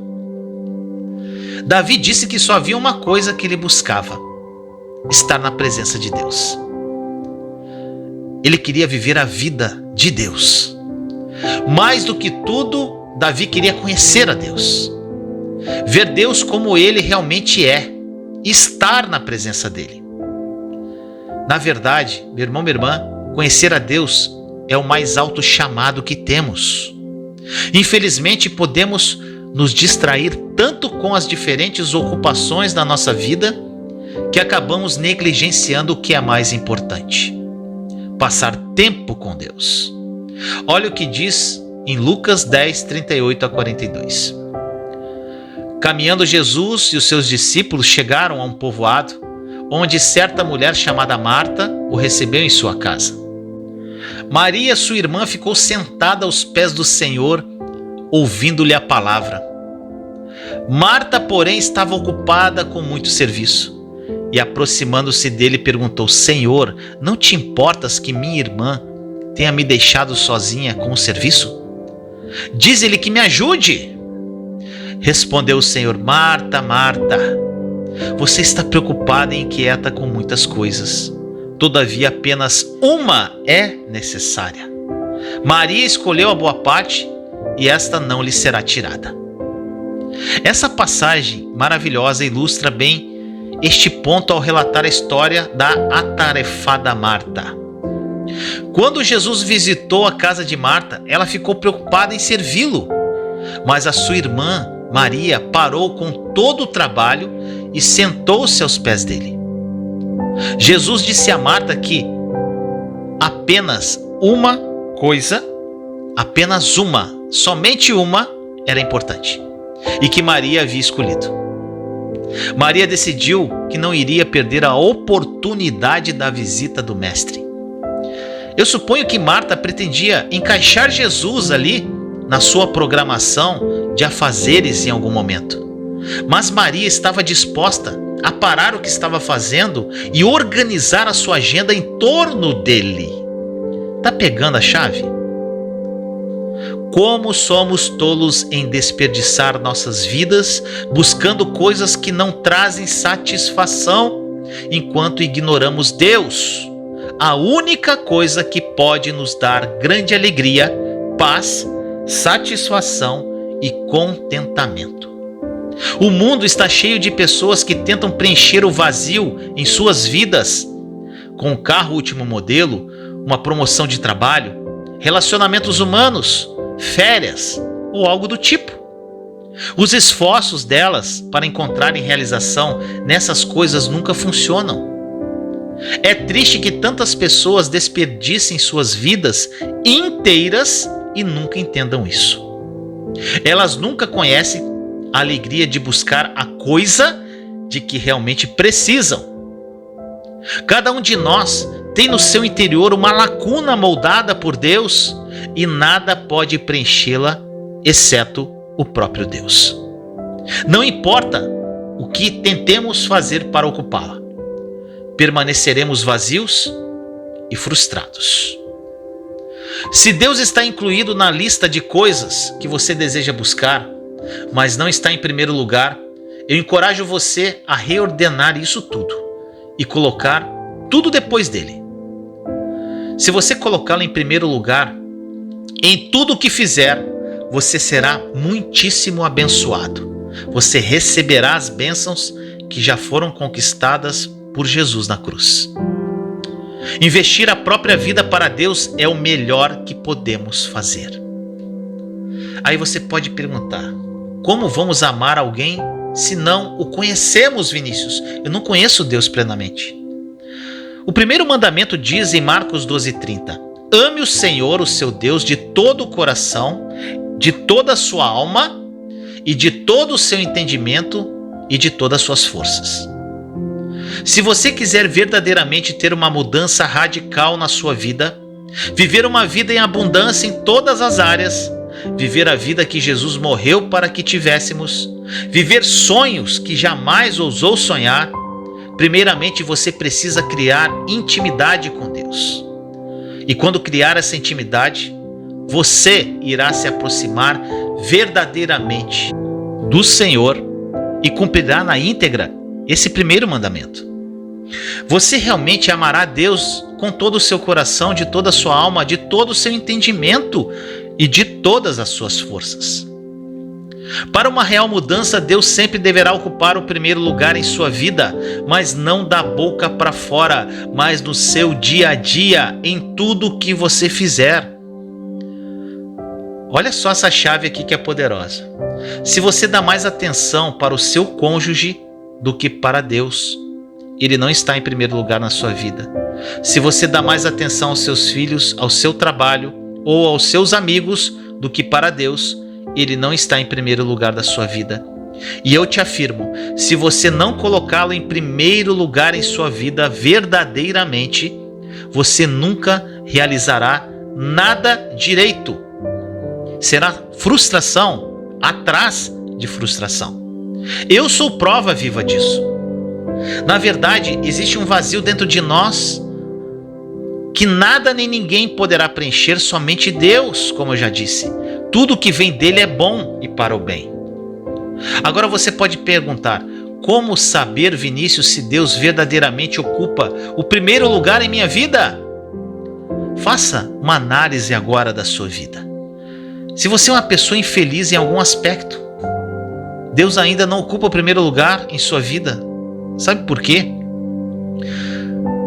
Davi disse que só havia uma coisa que ele buscava: estar na presença de Deus. Ele queria viver a vida de Deus. Mais do que tudo, Davi queria conhecer a Deus, ver Deus como ele realmente é, estar na presença dele. Na verdade, meu irmão, minha irmã, conhecer a Deus é o mais alto chamado que temos. Infelizmente, podemos nos distrair tanto com as diferentes ocupações da nossa vida que acabamos negligenciando o que é mais importante: passar tempo com Deus. Olha o que diz em Lucas 10, 38-42. Caminhando Jesus e os seus discípulos chegaram a um povoado, onde certa mulher chamada Marta o recebeu em sua casa. Maria, sua irmã, ficou sentada aos pés do Senhor, ouvindo-lhe a palavra. Marta, porém, estava ocupada com muito serviço, e aproximando-se dele perguntou: Senhor, não te importas que minha irmã tenha me deixado sozinha com o serviço? Diz-lhe que me ajude. Respondeu o Senhor: Marta, Marta, você está preocupada e inquieta com muitas coisas. Todavia, apenas uma é necessária. Maria escolheu a boa parte, e esta não lhe será tirada. Essa passagem maravilhosa ilustra bem este ponto ao relatar a história da atarefada Marta. Quando Jesus visitou a casa de Marta, ela ficou preocupada em servi-lo, mas a sua irmã Maria parou com todo o trabalho e sentou-se aos pés dele. Jesus disse a Marta que apenas uma coisa, apenas uma, somente uma, era importante, e que Maria havia escolhido. Maria decidiu que não iria perder a oportunidade da visita do Mestre. Eu suponho que Marta pretendia encaixar Jesus ali na sua programação de afazeres em algum momento. Mas Maria estava disposta a parar o que estava fazendo e organizar a sua agenda em torno dele. Tá pegando a chave? Como somos tolos em desperdiçar nossas vidas buscando coisas que não trazem satisfação, enquanto ignoramos Deus, a única coisa que pode nos dar grande alegria, paz, satisfação e contentamento. O mundo está cheio de pessoas que tentam preencher o vazio em suas vidas com um carro último modelo, uma promoção de trabalho, relacionamentos humanos, férias ou algo do tipo. Os esforços delas para encontrarem realização nessas coisas nunca funcionam. É triste que tantas pessoas desperdicem suas vidas inteiras e nunca entendam isso. Elas nunca conhecem a alegria de buscar a coisa de que realmente precisam. Cada um de nós tem no seu interior uma lacuna moldada por Deus e nada pode preenchê-la exceto o próprio Deus. Não importa o que tentemos fazer para ocupá-la, permaneceremos vazios e frustrados. Se Deus está incluído na lista de coisas que você deseja buscar, mas não está em primeiro lugar, eu encorajo você a reordenar isso tudo e colocar tudo depois dele. Se você colocá-lo em primeiro lugar, em tudo o que fizer, você será muitíssimo abençoado. Você receberá as bênçãos que já foram conquistadas por Jesus na cruz. Investir a própria vida para Deus é o melhor que podemos fazer. Aí você pode perguntar: como vamos amar alguém se não o conhecemos, Vinícius? Eu não conheço Deus plenamente. O primeiro mandamento diz em Marcos 12:30: ame o Senhor, o seu Deus, de todo o coração, de toda a sua alma e de todo o seu entendimento e de todas as suas forças. Se você quiser verdadeiramente ter uma mudança radical na sua vida, viver uma vida em abundância em todas as áreas, viver a vida que Jesus morreu para que tivéssemos, viver sonhos que jamais ousou sonhar, primeiramente você precisa criar intimidade com Deus. E quando criar essa intimidade, você irá se aproximar verdadeiramente do Senhor e cumprirá na íntegra esse primeiro mandamento. Você realmente amará Deus com todo o seu coração, de toda a sua alma, de todo o seu entendimento e de todas as suas forças. Para uma real mudança, Deus sempre deverá ocupar o primeiro lugar em sua vida, mas não da boca para fora, mas no seu dia a dia, em tudo que você fizer. Olha só essa chave aqui que é poderosa. Se você dá mais atenção para o seu cônjuge do que para Deus, ele não está em primeiro lugar na sua vida. Se você dá mais atenção aos seus filhos, ao seu trabalho ou aos seus amigos do que para Deus, ele não está em primeiro lugar da sua vida. E eu te afirmo, se você não colocá-lo em primeiro lugar em sua vida verdadeiramente, você nunca realizará nada direito. Será frustração atrás de frustração. Eu sou prova viva disso. Na verdade, existe um vazio dentro de nós que nada nem ninguém poderá preencher, somente Deus, como eu já disse. Tudo que vem dele é bom e para o bem. Agora você pode perguntar: como saber, Vinícius, se Deus verdadeiramente ocupa o primeiro lugar em minha vida? Faça uma análise agora da sua vida. Se você é uma pessoa infeliz em algum aspecto, Deus ainda não ocupa o primeiro lugar em sua vida. Sabe por quê?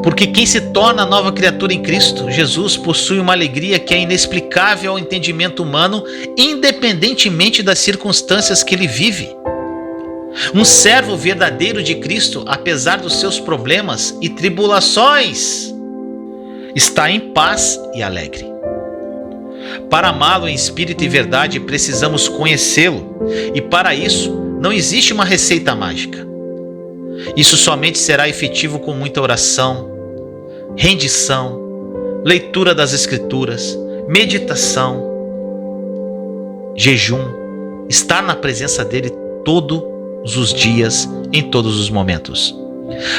Porque quem se torna nova criatura em Cristo Jesus possui uma alegria que é inexplicável ao entendimento humano, independentemente das circunstâncias que ele vive. Um servo verdadeiro de Cristo, apesar dos seus problemas e tribulações, está em paz e alegre. Para amá-lo em espírito e verdade, precisamos conhecê-lo, e para isso não existe uma receita mágica. Isso somente será efetivo com muita oração, rendição, leitura das Escrituras, meditação, jejum, estar na presença dele todos os dias, em todos os momentos.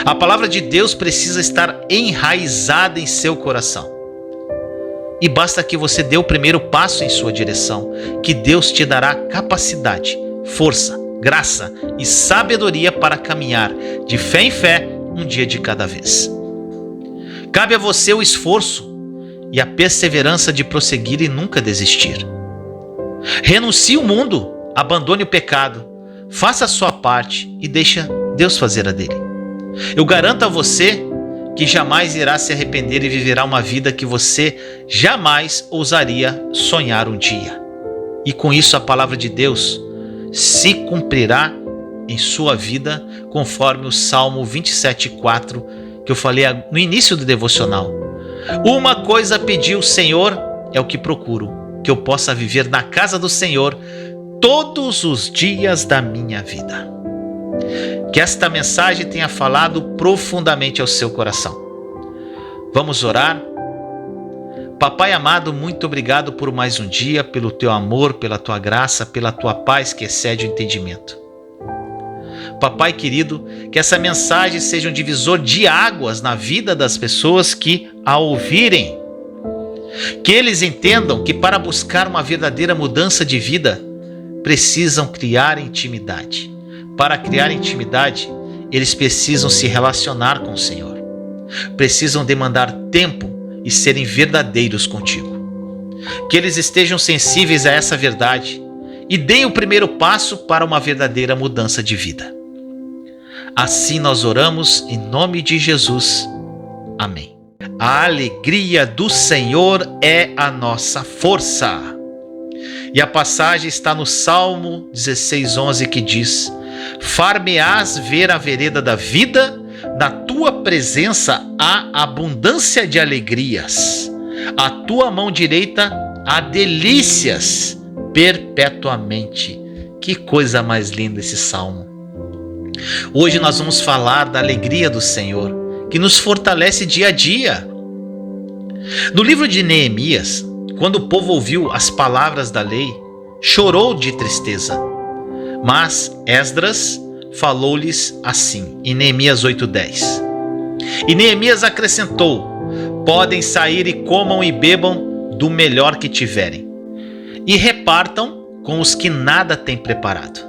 A palavra de Deus precisa estar enraizada em seu coração. E basta que você dê o primeiro passo em sua direção, que Deus te dará capacidade, força, graça e sabedoria para caminhar de fé em fé, um dia de cada vez. Cabe a você o esforço e a perseverança de prosseguir e nunca desistir. Renuncie o mundo, abandone o pecado, faça a sua parte e deixa Deus fazer a dele. Eu garanto a você que jamais irá se arrepender e viverá uma vida que você jamais ousaria sonhar um dia. E com isso a palavra de Deus se cumprirá em sua vida, conforme o Salmo 27:4, que eu falei no início do devocional. Uma coisa pedi o Senhor, é o que procuro, que eu possa viver na casa do Senhor todos os dias da minha vida. Que esta mensagem tenha falado profundamente ao seu coração. Vamos orar? Papai amado, muito obrigado por mais um dia, pelo teu amor, pela tua graça, pela tua paz que excede o entendimento. Papai querido, que essa mensagem seja um divisor de águas na vida das pessoas que a ouvirem. Que eles entendam que para buscar uma verdadeira mudança de vida, precisam criar intimidade. Para criar intimidade, eles precisam se relacionar com o Senhor. Precisam demandar tempo e serem verdadeiros contigo. Que eles estejam sensíveis a essa verdade e deem o primeiro passo para uma verdadeira mudança de vida. Assim nós oramos em nome de Jesus. Amém. A alegria do Senhor é a nossa força. E a passagem está no Salmo 16:11, que diz: far-me-ás ver a vereda da vida, Na tua presença há abundância de alegrias. A tua mão direita há delícias perpetuamente. Que coisa mais linda esse salmo. Hoje nós vamos falar da alegria do Senhor, que nos fortalece dia a dia. No livro de Neemias, quando o povo ouviu as palavras da lei, chorou de tristeza. Mas Esdras falou-lhes assim, em Neemias 8:10. E Neemias acrescentou: podem sair e comam e bebam do melhor que tiverem, e repartam com os que nada têm preparado.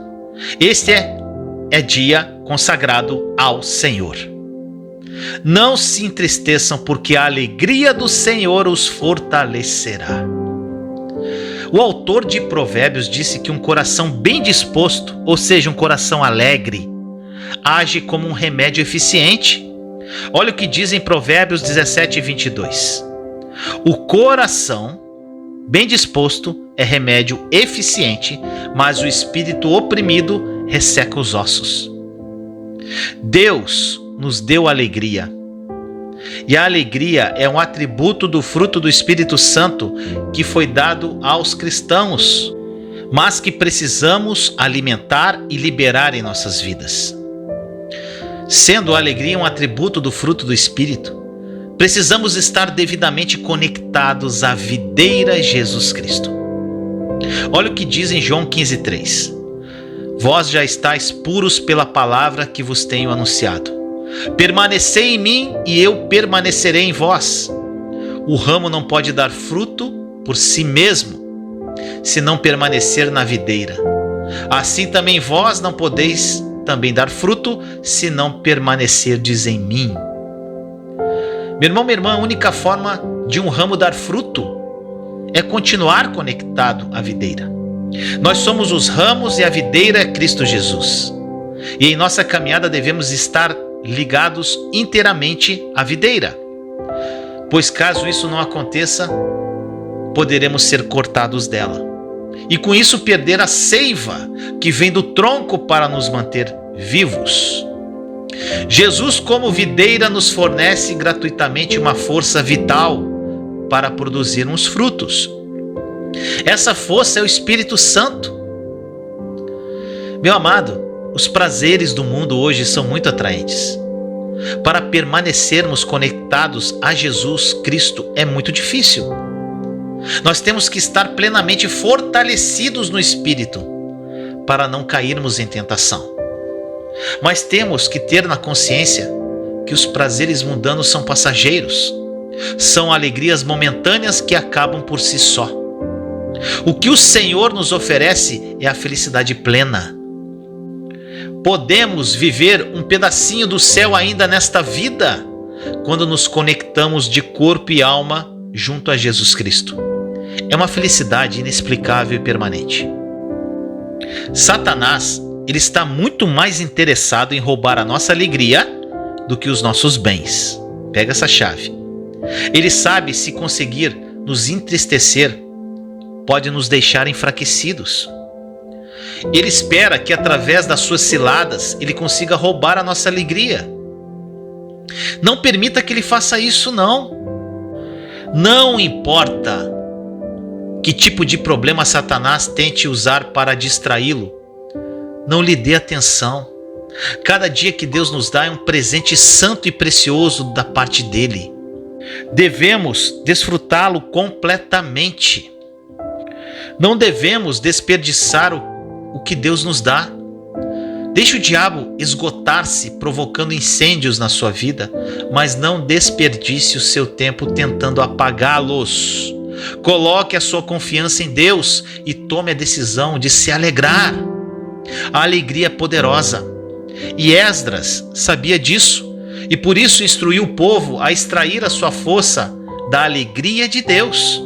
Este é dia consagrado ao Senhor. Não se entristeçam, porque a alegria do Senhor os fortalecerá. O autor de Provérbios disse que um coração bem disposto, ou seja, um coração alegre, age como um remédio eficiente. Olha o que diz em Provérbios 17:22. O coração bem disposto é remédio eficiente, mas o espírito oprimido resseca os ossos. Deus nos deu alegria. E a alegria é um atributo do fruto do Espírito Santo que foi dado aos cristãos, mas que precisamos alimentar e liberar em nossas vidas. Sendo a alegria um atributo do fruto do Espírito, precisamos estar devidamente conectados à videira Jesus Cristo. Olha o que diz em João 15:3. Vós já estáis puros pela palavra que vos tenho anunciado. Permanecei em mim e eu permanecerei em vós. O ramo não pode dar fruto por si mesmo, se não permanecer na videira. Assim também vós não podeis também dar fruto, se não permanecerdes em mim. Meu irmão, minha irmã, a única forma de um ramo dar fruto é continuar conectado à videira. Nós somos os ramos e a videira é Cristo Jesus. E em nossa caminhada devemos estar ligados inteiramente à videira, pois caso isso não aconteça, poderemos ser cortados dela e com isso perder a seiva que vem do tronco para nos manter vivos. Jesus, como videira, nos fornece gratuitamente uma força vital para produzirmos frutos. Essa força é o Espírito Santo. Meu amado, os prazeres do mundo hoje são muito atraentes. Para permanecermos conectados a Jesus Cristo é muito difícil. Nós temos que estar plenamente fortalecidos no Espírito para não cairmos em tentação. Mas temos que ter na consciência que os prazeres mundanos são passageiros. São alegrias momentâneas que acabam por si só. O que o Senhor nos oferece é a felicidade plena. Podemos viver um pedacinho do céu ainda nesta vida, quando nos conectamos de corpo e alma junto a Jesus Cristo. É uma felicidade inexplicável e permanente. Satanás, ele está muito mais interessado em roubar a nossa alegria do que os nossos bens. Pega essa chave. Ele sabe se conseguir nos entristecer, pode nos deixar enfraquecidos. Ele espera que através das suas ciladas ele consiga roubar a nossa alegria. Não permita que ele faça isso, não. Não importa que tipo de problema Satanás tente usar para distraí-lo, não lhe dê atenção. Cada dia que Deus nos dá é um presente santo e precioso da parte dele. Devemos desfrutá-lo completamente. Não devemos desperdiçar o que Deus nos dá. Deixe o diabo esgotar-se provocando incêndios na sua vida, mas não desperdice o seu tempo tentando apagá-los. Coloque a sua confiança em Deus e tome a decisão de se alegrar. A alegria é poderosa. E Esdras sabia disso e por isso instruiu o povo a extrair a sua força da alegria de Deus.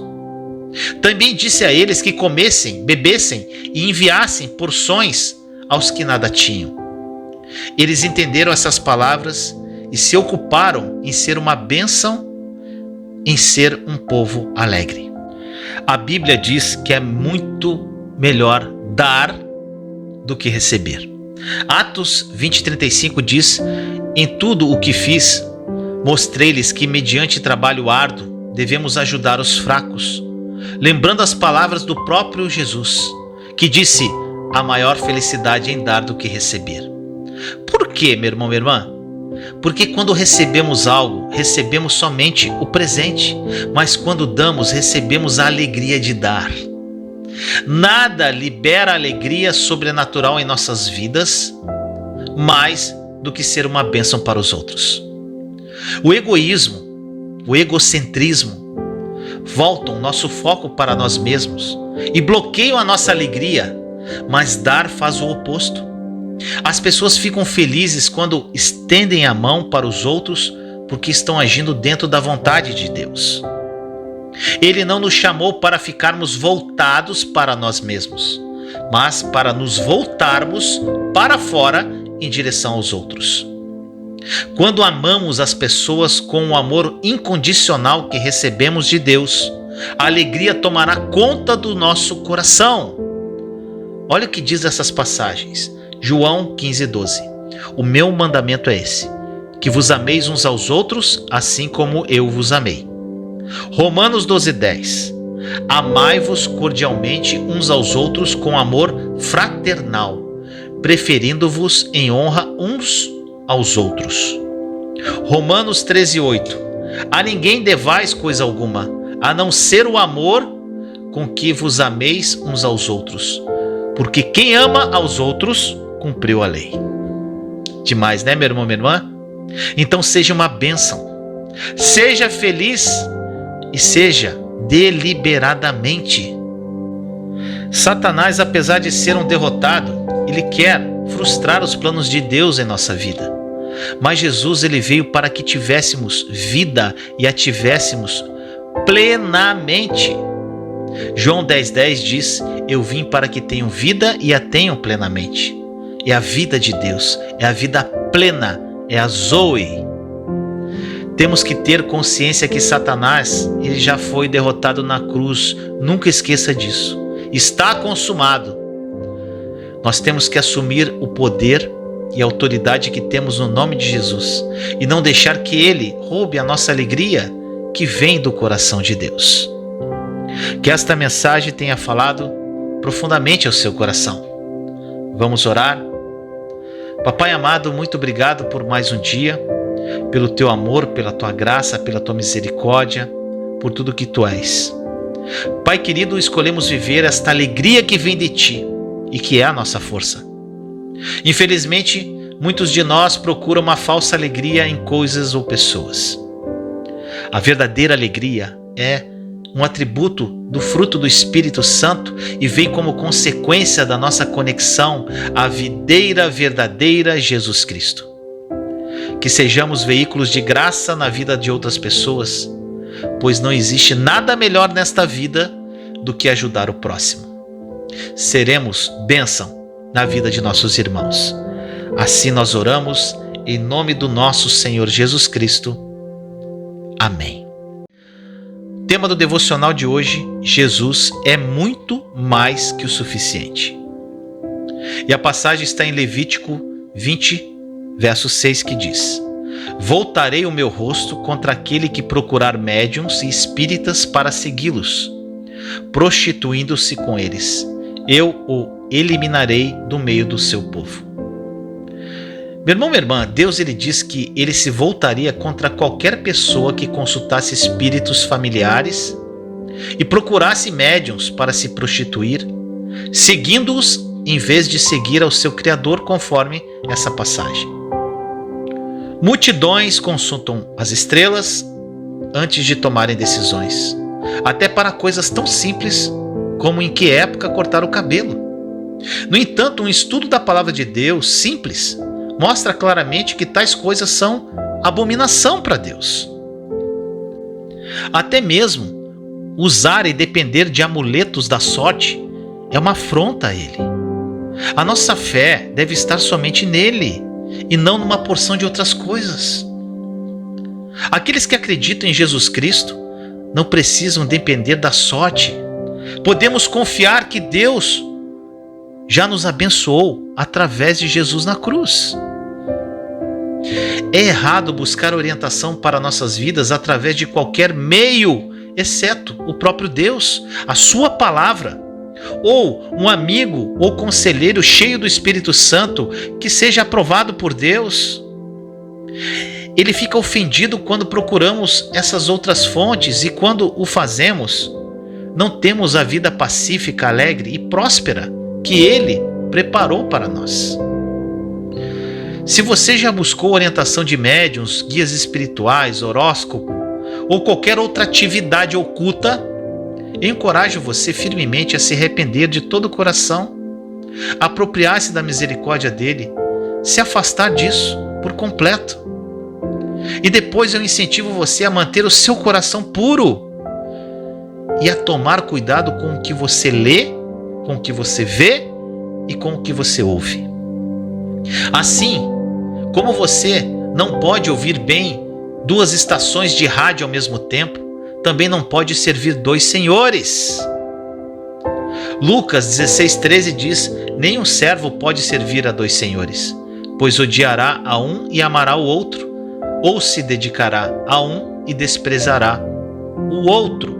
Também disse a eles que comessem, bebessem e enviassem porções aos que nada tinham. Eles entenderam essas palavras e se ocuparam em ser uma bênção, em ser um povo alegre. A Bíblia diz que é muito melhor dar do que receber. Atos 20:35 diz: Em tudo o que fiz, mostrei-lhes que, mediante trabalho árduo, devemos ajudar os fracos, lembrando as palavras do próprio Jesus, que disse: a maior felicidade é em dar do que receber. Por quê, meu irmão, minha irmã? Porque quando recebemos algo, recebemos somente o presente, mas quando damos, recebemos a alegria de dar. Nada libera alegria sobrenatural em nossas vidas mais do que ser uma bênção para os outros. O egoísmo, o egocentrismo voltam nosso foco para nós mesmos e bloqueiam a nossa alegria, mas dar faz o oposto. As pessoas ficam felizes quando estendem a mão para os outros porque estão agindo dentro da vontade de Deus. Ele não nos chamou para ficarmos voltados para nós mesmos, mas para nos voltarmos para fora em direção aos outros. Quando amamos as pessoas com o amor incondicional que recebemos de Deus, a alegria tomará conta do nosso coração. Olha o que diz essas passagens. João 15:12. O meu mandamento é esse: que vos ameis uns aos outros, assim como eu vos amei. Romanos 12:10. Amai-vos cordialmente uns aos outros com amor fraternal, preferindo-vos em honra uns aos outros. Romanos 13:8. A ninguém devais coisa alguma, a não ser o amor com que vos ameis uns aos outros, porque quem ama aos outros cumpriu a lei. Demais, né, meu irmão, minha irmã? Então seja uma bênção, seja feliz e seja deliberadamente. Satanás, apesar de ser um derrotado, ele quer frustrar os planos de Deus em nossa vida. Mas Jesus, ele veio para que tivéssemos vida e a tivéssemos plenamente. João 10:10 diz: eu vim para que tenham vida e a tenham plenamente. É a vida de Deus, é a vida plena, é a Zoe. Temos que ter consciência que Satanás, ele já foi derrotado na cruz. Nunca esqueça disso. Está consumado. Nós temos que assumir o poder e a autoridade que temos no nome de Jesus e não deixar que ele roube a nossa alegria que vem do coração de Deus. Que esta mensagem tenha falado profundamente ao seu coração. Vamos orar? Papai amado, muito obrigado por mais um dia, pelo teu amor, pela tua graça, pela tua misericórdia, por tudo que tu és. Pai querido, escolhemos viver esta alegria que vem de ti e que é a nossa força. Infelizmente, muitos de nós procuram uma falsa alegria em coisas ou pessoas. A verdadeira alegria é um atributo do fruto do Espírito Santo e vem como consequência da nossa conexão à videira verdadeira Jesus Cristo. Que sejamos veículos de graça na vida de outras pessoas, pois não existe nada melhor nesta vida do que ajudar o próximo. Seremos bênção na vida de nossos irmãos. Assim nós oramos em nome do nosso Senhor Jesus Cristo. Amém. Tema do devocional de hoje: Jesus é muito mais que o suficiente. E a passagem está em Levítico 20, verso 6, que diz: voltarei o meu rosto contra aquele que procurar médiuns e espíritas para segui-los, prostituindo-se com eles. Eu o eliminarei do meio do seu povo. Meu irmão, minha irmã, Deus ele diz que ele se voltaria contra qualquer pessoa que consultasse espíritos familiares e procurasse médiuns para se prostituir, seguindo-os em vez de seguir ao seu Criador, conforme essa passagem. Multidões consultam as estrelas antes de tomarem decisões, até para coisas tão simples como em que época cortar o cabelo. No entanto, um estudo da palavra de Deus simples mostra claramente que tais coisas são abominação para Deus. Até mesmo usar e depender de amuletos da sorte é uma afronta a Ele. A nossa fé deve estar somente nele e não numa porção de outras coisas. Aqueles que acreditam em Jesus Cristo não precisam depender da sorte. Podemos confiar que Deus já nos abençoou através de Jesus na cruz. É errado buscar orientação para nossas vidas através de qualquer meio, exceto o próprio Deus, a sua palavra, ou um amigo ou conselheiro cheio do Espírito Santo que seja aprovado por Deus. Ele fica ofendido quando procuramos essas outras fontes e quando o fazemos, não temos a vida pacífica, alegre e próspera que Ele preparou para nós. Se você já buscou orientação de médiuns, guias espirituais, horóscopo ou qualquer outra atividade oculta, eu encorajo você firmemente a se arrepender de todo o coração, apropriar-se da misericórdia dele, se afastar disso por completo. E depois eu incentivo você a manter o seu coração puro e a tomar cuidado com o que você lê, com o que você vê e com o que você ouve. Assim, como você não pode ouvir bem 2 estações de rádio ao mesmo tempo, também não pode servir 2 senhores. Lucas 16:13 diz: nenhum servo pode servir a 2 senhores, pois odiará a um e amará o outro, ou se dedicará a um e desprezará o outro.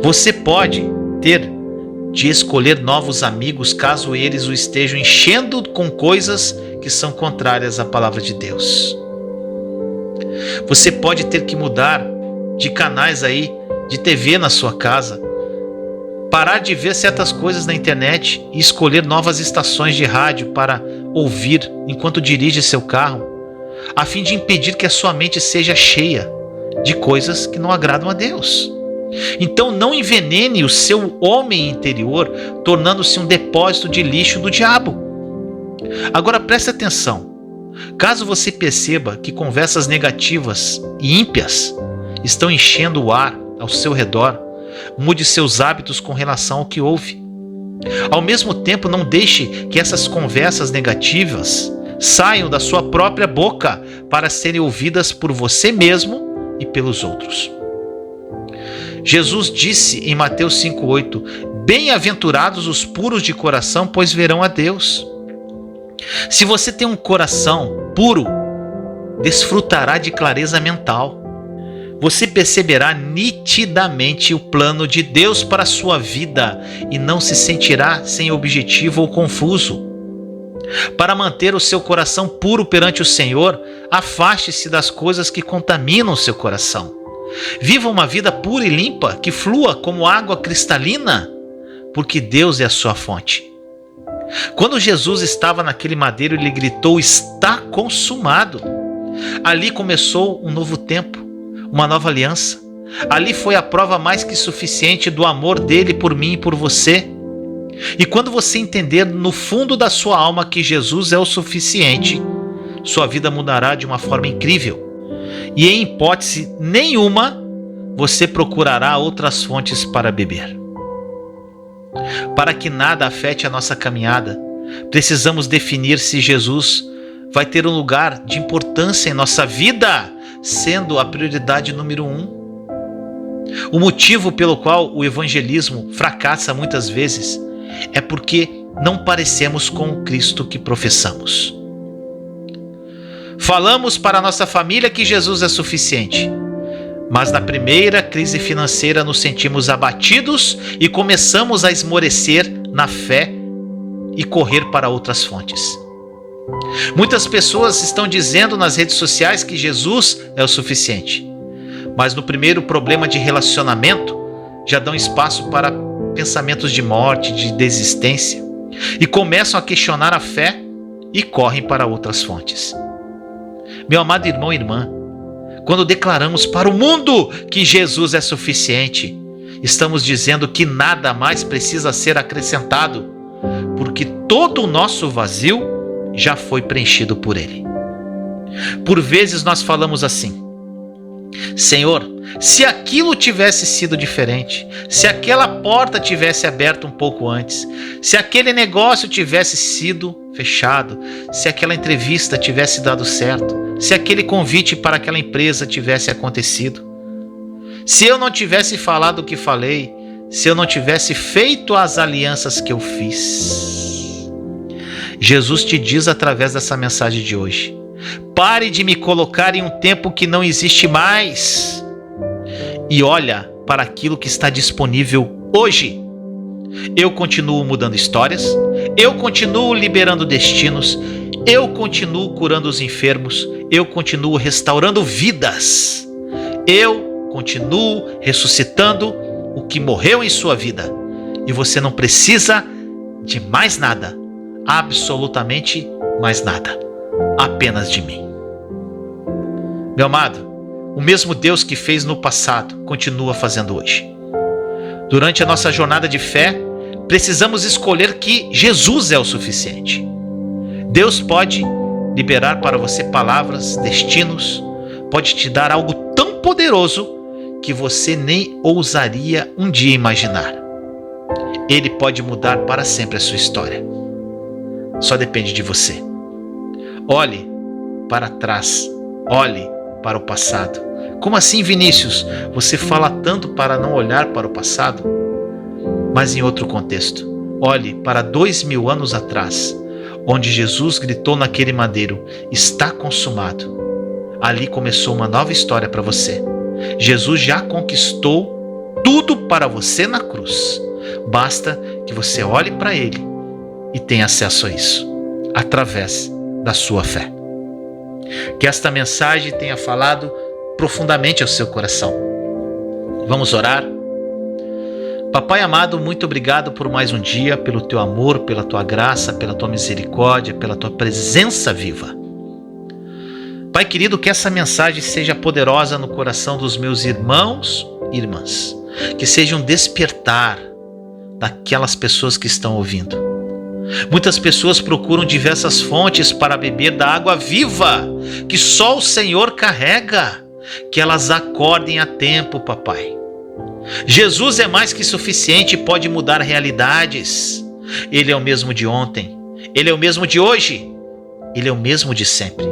Você pode ter de escolher novos amigos caso eles o estejam enchendo com coisas que são contrárias à palavra de Deus. Você pode ter que mudar de canais aí, de TV na sua casa, parar de ver certas coisas na internet e escolher novas estações de rádio para ouvir enquanto dirige seu carro, a fim de impedir que a sua mente seja cheia de coisas que não agradam a Deus. Então não envenene o seu homem interior, tornando-se um depósito de lixo do diabo. Agora preste atenção. Caso você perceba que conversas negativas e ímpias estão enchendo o ar ao seu redor, mude seus hábitos com relação ao que ouve. Ao mesmo tempo, não deixe que essas conversas negativas saiam da sua própria boca para serem ouvidas por você mesmo e pelos outros. Jesus disse em Mateus 5:8: bem-aventurados os puros de coração, pois verão a Deus. Se você tem um coração puro, desfrutará de clareza mental. Você perceberá nitidamente o plano de Deus para a sua vida e não se sentirá sem objetivo ou confuso. Para manter o seu coração puro perante o Senhor, afaste-se das coisas que contaminam o seu coração. Viva uma vida pura e limpa, que flua como água cristalina, porque Deus é a sua fonte. Quando Jesus estava naquele madeiro, ele gritou: está consumado. Ali começou um novo tempo, uma nova aliança. Ali foi a prova mais que suficiente do amor dele por mim e por você. E quando você entender no fundo da sua alma que Jesus é o suficiente, sua vida mudará de uma forma incrível. E em hipótese nenhuma, você procurará outras fontes para beber. Para que nada afete a nossa caminhada, precisamos definir se Jesus vai ter um lugar de importância em nossa vida, sendo a prioridade número 1. O motivo pelo qual o evangelismo fracassa muitas vezes é porque não parecemos com o Cristo que professamos. Falamos para a nossa família que Jesus é suficiente, mas na primeira crise financeira nos sentimos abatidos e começamos a esmorecer na fé e correr para outras fontes. Muitas pessoas estão dizendo nas redes sociais que Jesus é o suficiente, mas no primeiro problema de relacionamento já dão espaço para pensamentos de morte, de desistência, e começam a questionar a fé e correm para outras fontes. Meu amado irmão e irmã, quando declaramos para o mundo que Jesus é suficiente, estamos dizendo que nada mais precisa ser acrescentado, porque todo o nosso vazio já foi preenchido por Ele. Por vezes nós falamos assim: Senhor, se aquilo tivesse sido diferente, se aquela porta tivesse aberto um pouco antes, se aquele negócio tivesse sido fechado, se aquela entrevista tivesse dado certo, se aquele convite para aquela empresa tivesse acontecido, se eu não tivesse falado o que falei, se eu não tivesse feito as alianças que eu fiz. Jesus te diz através dessa mensagem de hoje: Pare de me colocar em um tempo que não existe mais. E olha para aquilo que está disponível hoje. Eu continuo mudando histórias, eu continuo liberando destinos, eu continuo curando os enfermos, eu continuo restaurando vidas, eu continuo ressuscitando o que morreu em sua vida. E você não precisa de mais nada, absolutamente mais nada, apenas de mim. Meu amado, o mesmo Deus que fez no passado continua fazendo hoje. Durante a nossa jornada de fé, precisamos escolher que Jesus é o suficiente. Deus pode liberar para você palavras, destinos, pode te dar algo tão poderoso que você nem ousaria um dia imaginar. Ele pode mudar para sempre a sua história. Só depende de você. Olhe para trás, olhe para o passado. Como assim, Vinícius? Você fala tanto para não olhar para o passado? Mas em outro contexto. Olhe para 2000 anos atrás, onde Jesus gritou naquele madeiro: está consumado. Ali começou uma nova história para você. Jesus já conquistou tudo para você na cruz. Basta que você olhe para Ele e tenha acesso a isso, através da sua fé. Que esta mensagem tenha falado profundamente ao seu coração. Vamos orar? Papai amado, muito obrigado por mais um dia, pelo teu amor, pela tua graça, pela tua misericórdia, pela tua presença viva. Pai querido, que essa mensagem seja poderosa no coração dos meus irmãos e irmãs. Que seja um despertar daquelas pessoas que estão ouvindo. Muitas pessoas procuram diversas fontes para beber da água viva, que só o Senhor carrega. Que elas acordem a tempo, papai. Jesus é mais que suficiente e pode mudar realidades. Ele é o mesmo de ontem, Ele é o mesmo de hoje, Ele é o mesmo de sempre.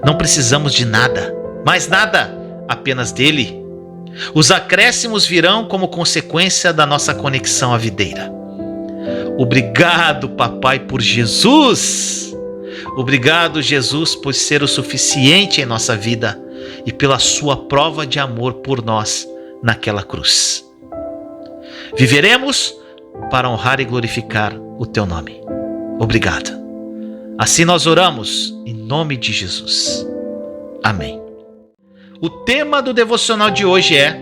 Não precisamos de nada, mais nada, apenas dele. Os acréscimos virão como consequência da nossa conexão à videira. Obrigado, papai, por Jesus. Obrigado, Jesus, por ser o suficiente em nossa vida e pela sua prova de amor por nós naquela cruz. Viveremos para honrar e glorificar o teu nome. Obrigado. Assim nós oramos em nome de Jesus. Amém. O tema do devocional de hoje é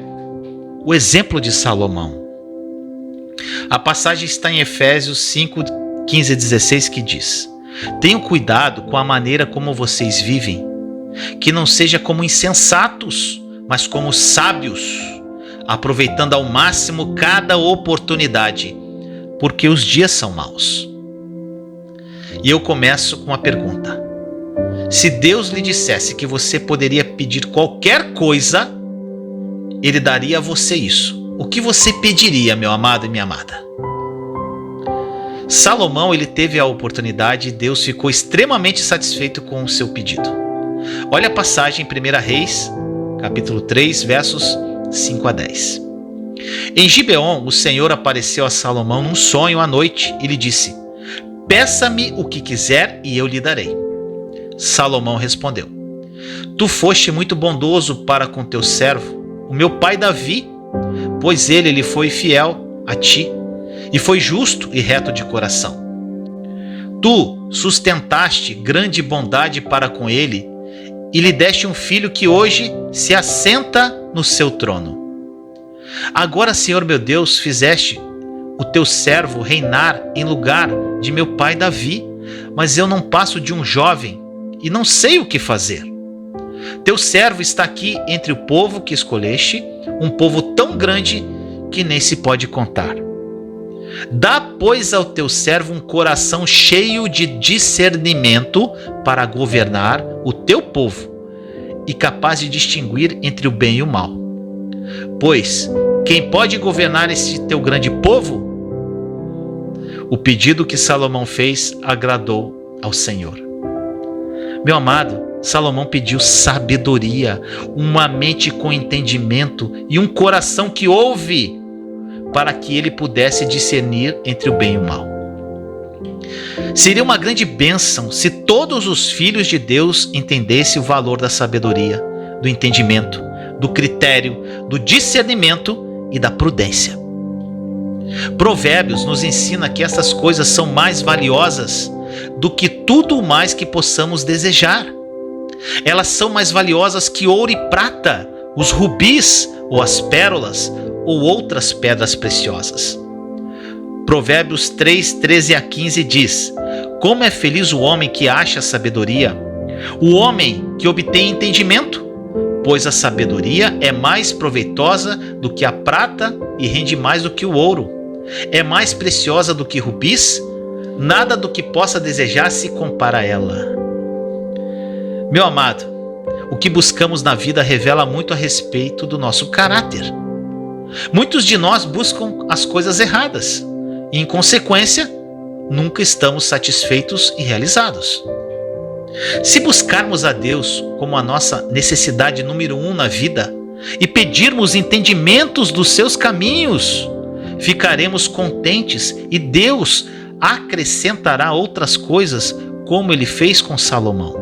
o exemplo de Salomão. A passagem está em Efésios 5, 15 e 16, que diz: tenham cuidado com a maneira como vocês vivem, que não seja como insensatos, mas como sábios, aproveitando ao máximo cada oportunidade, porque os dias são maus. E eu começo com uma pergunta. Se Deus lhe dissesse que você poderia pedir qualquer coisa, Ele daria a você isso. O que você pediria, meu amado e minha amada? Salomão, ele teve a oportunidade e Deus ficou extremamente satisfeito com o seu pedido. Olha a passagem em 1 Reis, capítulo 3, versos 5 a 10. Em Gibeon, o Senhor apareceu a Salomão num sonho à noite e lhe disse: peça-me o que quiser e eu lhe darei. Salomão respondeu: tu foste muito bondoso para com teu servo, o meu pai Davi, pois ele foi fiel a ti e foi justo e reto de coração. Tu sustentaste grande bondade para com ele e lhe deste um filho que hoje se assenta no seu trono. Agora, Senhor meu Deus, fizeste o teu servo reinar em lugar de meu pai Davi, mas eu não passo de um jovem e não sei o que fazer. Teu servo está aqui entre o povo que escolheste, um povo tão grande que nem se pode contar. Dá, pois, ao teu servo um coração cheio de discernimento para governar o teu povo e capaz de distinguir entre o bem e o mal. Pois quem pode governar esse teu grande povo? O pedido que Salomão fez agradou ao Senhor. Meu amado, Salomão pediu sabedoria, uma mente com entendimento e um coração que ouve, para que ele pudesse discernir entre o bem e o mal. Seria uma grande bênção se todos os filhos de Deus entendessem o valor da sabedoria, do entendimento, do critério, do discernimento e da prudência. Provérbios nos ensina que essas coisas são mais valiosas do que tudo mais que possamos desejar. Elas são mais valiosas que ouro e prata, os rubis ou as pérolas ou outras pedras preciosas. Provérbios 3, 13 a 15 diz: como é feliz o homem que acha sabedoria, o homem que obtém entendimento, pois a sabedoria é mais proveitosa do que a prata e rende mais do que o ouro. É mais preciosa do que rubis, nada do que possa desejar se compara a ela. Meu amado, o que buscamos na vida revela muito a respeito do nosso caráter. Muitos de nós buscam as coisas erradas e, em consequência, nunca estamos satisfeitos e realizados. Se buscarmos a Deus como a nossa necessidade número 1 na vida e pedirmos entendimentos dos seus caminhos, ficaremos contentes e Deus acrescentará outras coisas, como ele fez com Salomão.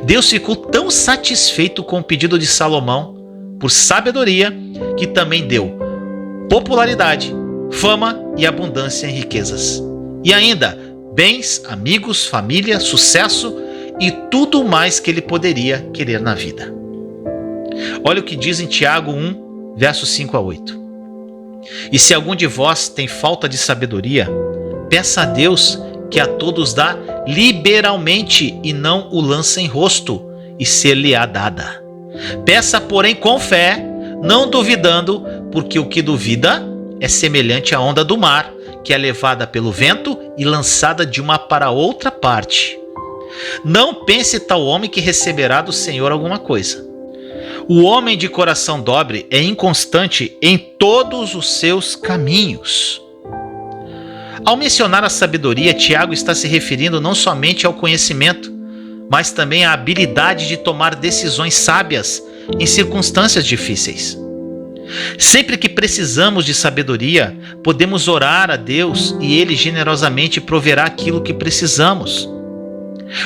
Deus ficou tão satisfeito com o pedido de Salomão por sabedoria que também deu popularidade, fama e abundância em riquezas. E ainda bens, amigos, família, sucesso e tudo mais que ele poderia querer na vida. Olha o que diz em Tiago 1, versos 5 a 8. E se algum de vós tem falta de sabedoria, peça a Deus, que a todos dá liberalmente e não o lança em rosto, e ser-lhe-á dada. Peça, porém, com fé, não duvidando, porque o que duvida é semelhante à onda do mar, que é levada pelo vento e lançada de uma para outra parte. Não pense tal homem que receberá do Senhor alguma coisa. O homem de coração dobre é inconstante em todos os seus caminhos. Ao mencionar a sabedoria, Tiago está se referindo não somente ao conhecimento, mas também à habilidade de tomar decisões sábias em circunstâncias difíceis. Sempre que precisamos de sabedoria, podemos orar a Deus e Ele generosamente proverá aquilo que precisamos.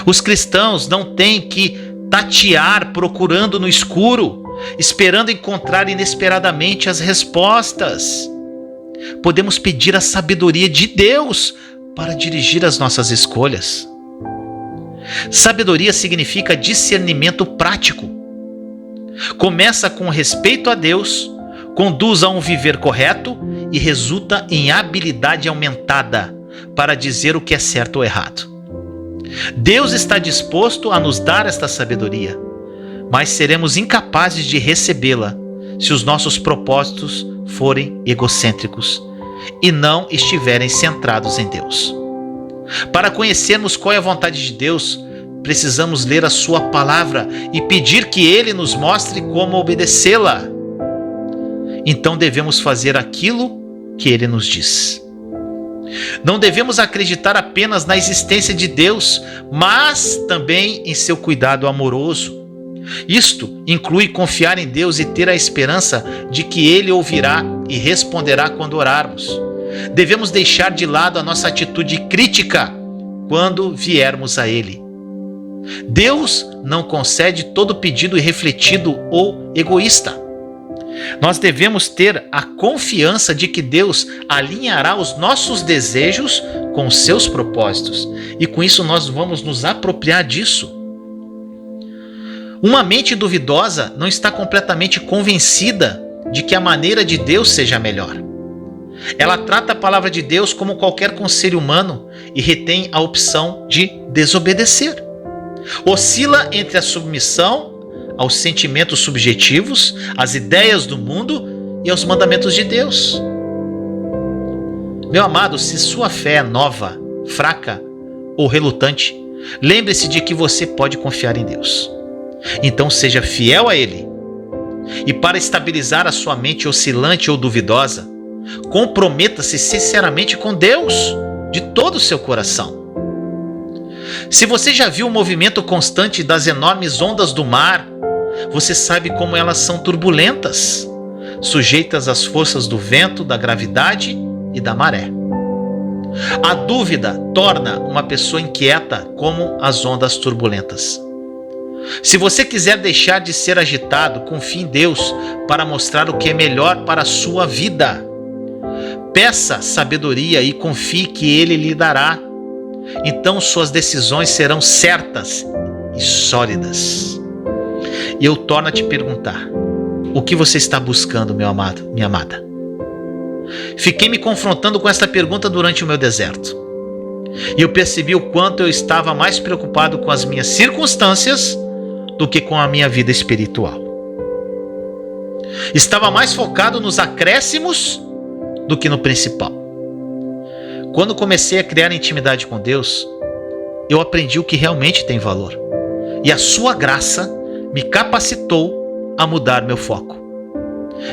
Os cristãos não têm que tatear procurando no escuro, esperando encontrar inesperadamente as respostas. Podemos pedir a sabedoria de Deus para dirigir as nossas escolhas. Sabedoria significa discernimento prático. Começa com respeito a Deus, conduz a um viver correto e resulta em habilidade aumentada para dizer o que é certo ou errado. Deus está disposto a nos dar esta sabedoria, mas seremos incapazes de recebê-la se os nossos propósitos forem egocêntricos e não estiverem centrados em Deus. Para conhecermos qual é a vontade de Deus, precisamos ler a sua palavra e pedir que Ele nos mostre como obedecê-la. Então devemos fazer aquilo que Ele nos diz. Não devemos acreditar apenas na existência de Deus, mas também em seu cuidado amoroso. Isto inclui confiar em Deus e ter a esperança de que Ele ouvirá e responderá quando orarmos. Devemos deixar de lado a nossa atitude crítica quando viermos a Ele. Deus não concede todo pedido irrefletido ou egoísta. Nós devemos ter a confiança de que Deus alinhará os nossos desejos com os seus propósitos, e com isso nós vamos nos apropriar disso. Uma mente duvidosa não está completamente convencida de que a maneira de Deus seja a melhor. Ela trata a palavra de Deus como qualquer conselho humano e retém a opção de desobedecer. Oscila entre a submissão aos sentimentos subjetivos, às ideias do mundo e aos mandamentos de Deus. Meu amado, se sua fé é nova, fraca ou relutante, lembre-se de que você pode confiar em Deus. Então seja fiel a Ele. E para estabilizar a sua mente oscilante ou duvidosa, comprometa-se sinceramente com Deus, de todo o seu coração. Se você já viu o movimento constante das enormes ondas do mar, você sabe como elas são turbulentas, sujeitas às forças do vento, da gravidade e da maré. A dúvida torna uma pessoa inquieta como as ondas turbulentas. Se você quiser deixar de ser agitado, confie em Deus para mostrar o que é melhor para a sua vida. Peça sabedoria e confie que Ele lhe dará. Então suas decisões serão certas e sólidas. E eu torno a te perguntar: o que você está buscando, meu amado, minha amada? Fiquei me confrontando com esta pergunta durante o meu deserto. E eu percebi o quanto eu estava mais preocupado com as minhas circunstâncias do que com a minha vida espiritual. Estava mais focado nos acréscimos do que no principal. Quando comecei a criar intimidade com Deus, eu aprendi o que realmente tem valor. E a sua graça me capacitou a mudar meu foco.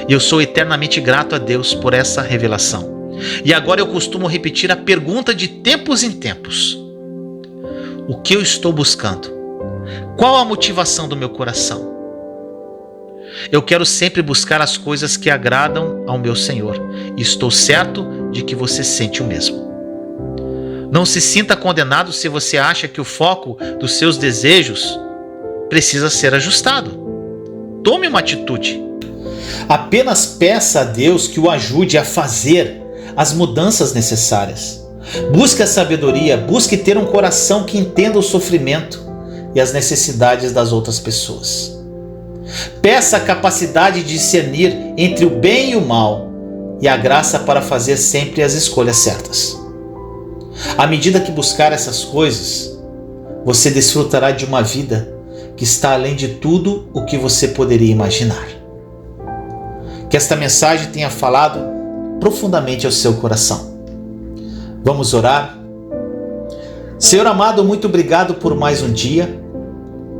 E eu sou eternamente grato a Deus por essa revelação. E agora eu costumo repetir a pergunta de tempos em tempos: o que eu estou buscando? Qual a motivação do meu coração? Eu quero sempre buscar as coisas que agradam ao meu Senhor. E estou certo de que você sente o mesmo. Não se sinta condenado se você acha que o foco dos seus desejos precisa ser ajustado. Tome uma atitude. Apenas peça a Deus que o ajude a fazer as mudanças necessárias. Busque a sabedoria, busque ter um coração que entenda o sofrimento e as necessidades das outras pessoas. Peça a capacidade de discernir entre o bem e o mal e a graça para fazer sempre as escolhas certas. À medida que buscar essas coisas, você desfrutará de uma vida que está além de tudo o que você poderia imaginar. Que esta mensagem tenha falado profundamente ao seu coração. Vamos orar? Senhor amado, muito obrigado por mais um dia,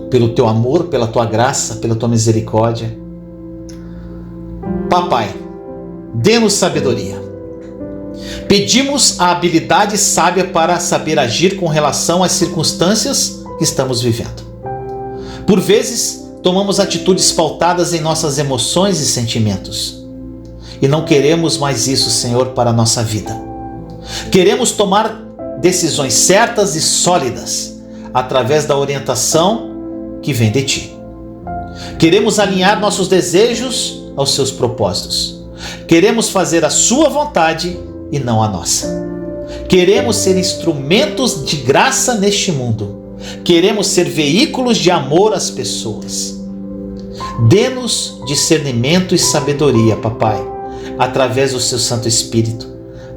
pelo teu amor, pela tua graça, pela tua misericórdia. Papai, dê-nos sabedoria. Pedimos a habilidade sábia para saber agir com relação às circunstâncias que estamos vivendo. Por vezes, tomamos atitudes pautadas em nossas emoções e sentimentos. E não queremos mais isso, Senhor, para a nossa vida. Queremos tomar decisões certas e sólidas através da orientação que vem de Ti. Queremos alinhar nossos desejos aos Seus propósitos. Queremos fazer a Sua vontade e não a nossa. Queremos ser instrumentos de graça neste mundo. Queremos ser veículos de amor às pessoas. Dê-nos discernimento e sabedoria, Papai, através do Seu Santo Espírito,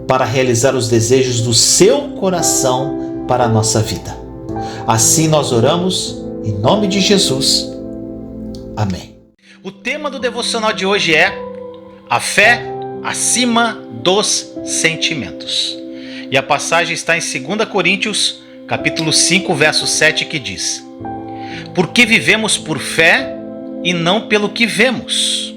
para realizar os desejos do Seu coração para a nossa vida. Assim nós oramos, em nome de Jesus. Amém. O tema do devocional de hoje é a fé acima dos sentimentos. E a passagem está em 2 Coríntios, capítulo 5, verso 7, que diz: porque vivemos por fé e não pelo que vemos.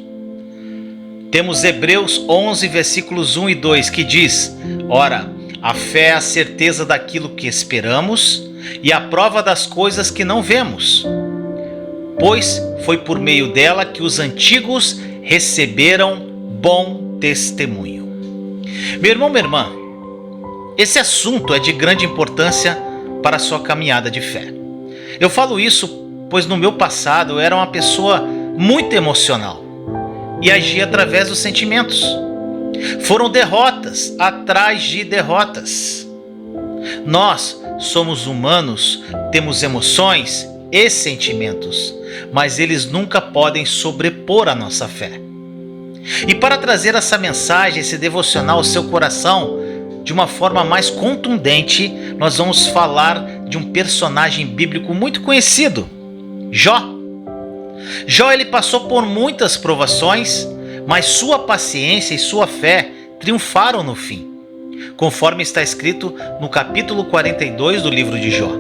Temos Hebreus 11, versículos 1 e 2, que diz: ora, a fé é a certeza daquilo que esperamos e a prova das coisas que não vemos, pois foi por meio dela que os antigos receberam bom testemunho. Meu irmão, minha irmã, esse assunto é de grande importância para a sua caminhada de fé. Eu falo isso pois no meu passado eu era uma pessoa muito emocional e agia através dos sentimentos. Foram derrotas atrás de derrotas. Nós somos humanos, temos emoções e sentimentos, mas eles nunca podem sobrepor a nossa fé. E para trazer essa mensagem, esse devocional ao seu coração de uma forma mais contundente, nós vamos falar de um personagem bíblico muito conhecido, Jó. Jó, ele passou por muitas provações, mas sua paciência e sua fé triunfaram no fim, conforme está escrito no capítulo 42 do livro de Jó.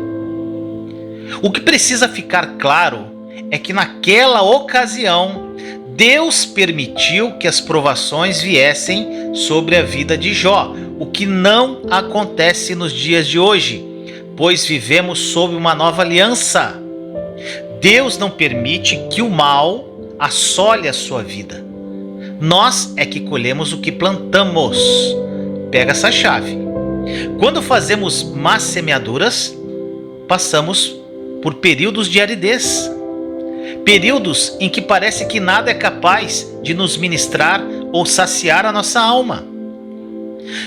O que precisa ficar claro é que naquela ocasião, Deus permitiu que as provações viessem sobre a vida de Jó, o que não acontece nos dias de hoje, pois vivemos sob uma nova aliança. Deus não permite que o mal assole a sua vida. Nós é que colhemos o que plantamos. Pega essa chave. Quando fazemos más semeaduras, passamos por períodos de aridez. Períodos em que parece que nada é capaz de nos ministrar ou saciar a nossa alma.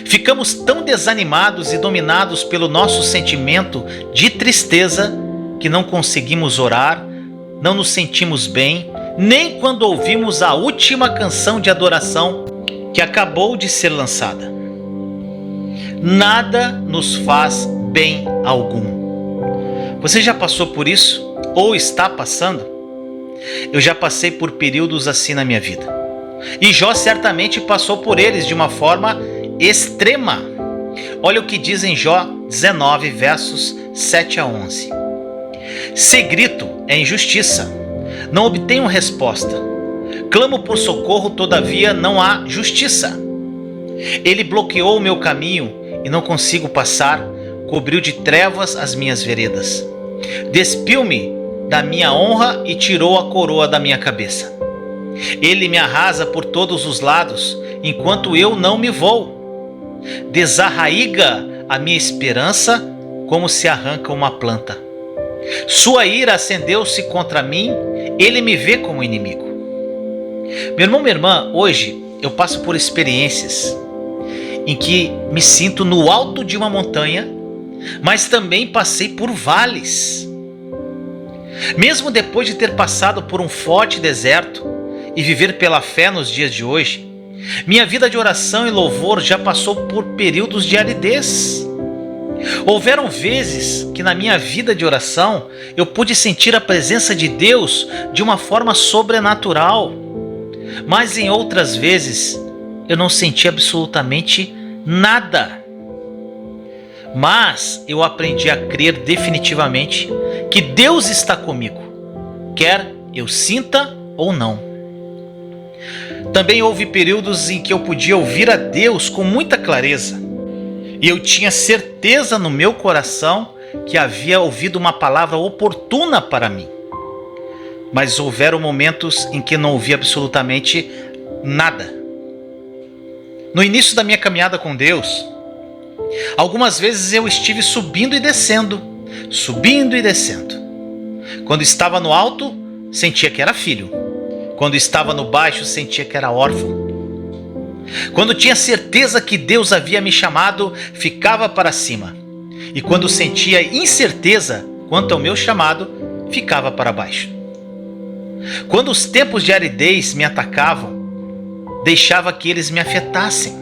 Ficamos tão desanimados e dominados pelo nosso sentimento de tristeza que não conseguimos orar, não nos sentimos bem, nem quando ouvimos a última canção de adoração que acabou de ser lançada. Nada nos faz bem algum. Você já passou por isso? Ou está passando? Eu já passei por períodos assim na minha vida. E Jó certamente passou por eles de uma forma extrema. Olha o que diz em Jó 19, versos 7 a 11. Se grito é injustiça, não obtenho resposta. Clamo por socorro, todavia não há justiça. Ele bloqueou o meu caminho e não consigo passar, cobriu de trevas as minhas veredas. Despiu-me da minha honra e tirou a coroa da minha cabeça. Ele me arrasa por todos os lados, enquanto eu não me vou. Desarraiga a minha esperança como se arranca uma planta. Sua ira acendeu-se contra mim, ele me vê como inimigo. Meu irmão, minha irmã, hoje eu passo por experiências em que me sinto no alto de uma montanha, mas também passei por vales. Mesmo depois de ter passado por um forte deserto e viver pela fé nos dias de hoje, minha vida de oração e louvor já passou por períodos de aridez. Houveram vezes que na minha vida de oração eu pude sentir a presença de Deus de uma forma sobrenatural, mas em outras vezes eu não senti absolutamente nada. Mas eu aprendi a crer definitivamente que Deus está comigo, quer eu sinta ou não. Também houve períodos em que eu podia ouvir a Deus com muita clareza, e eu tinha certeza no meu coração que havia ouvido uma palavra oportuna para mim. Mas houveram momentos em que não ouvi absolutamente nada. No início da minha caminhada com Deus, algumas vezes eu estive subindo e descendo. Quando estava no alto, sentia que era filho. Quando estava no baixo, sentia que era órfão. Quando tinha certeza que Deus havia me chamado, ficava para cima. E quando sentia incerteza quanto ao meu chamado, ficava para baixo. Quando os tempos de aridez me atacavam, deixava que eles me afetassem.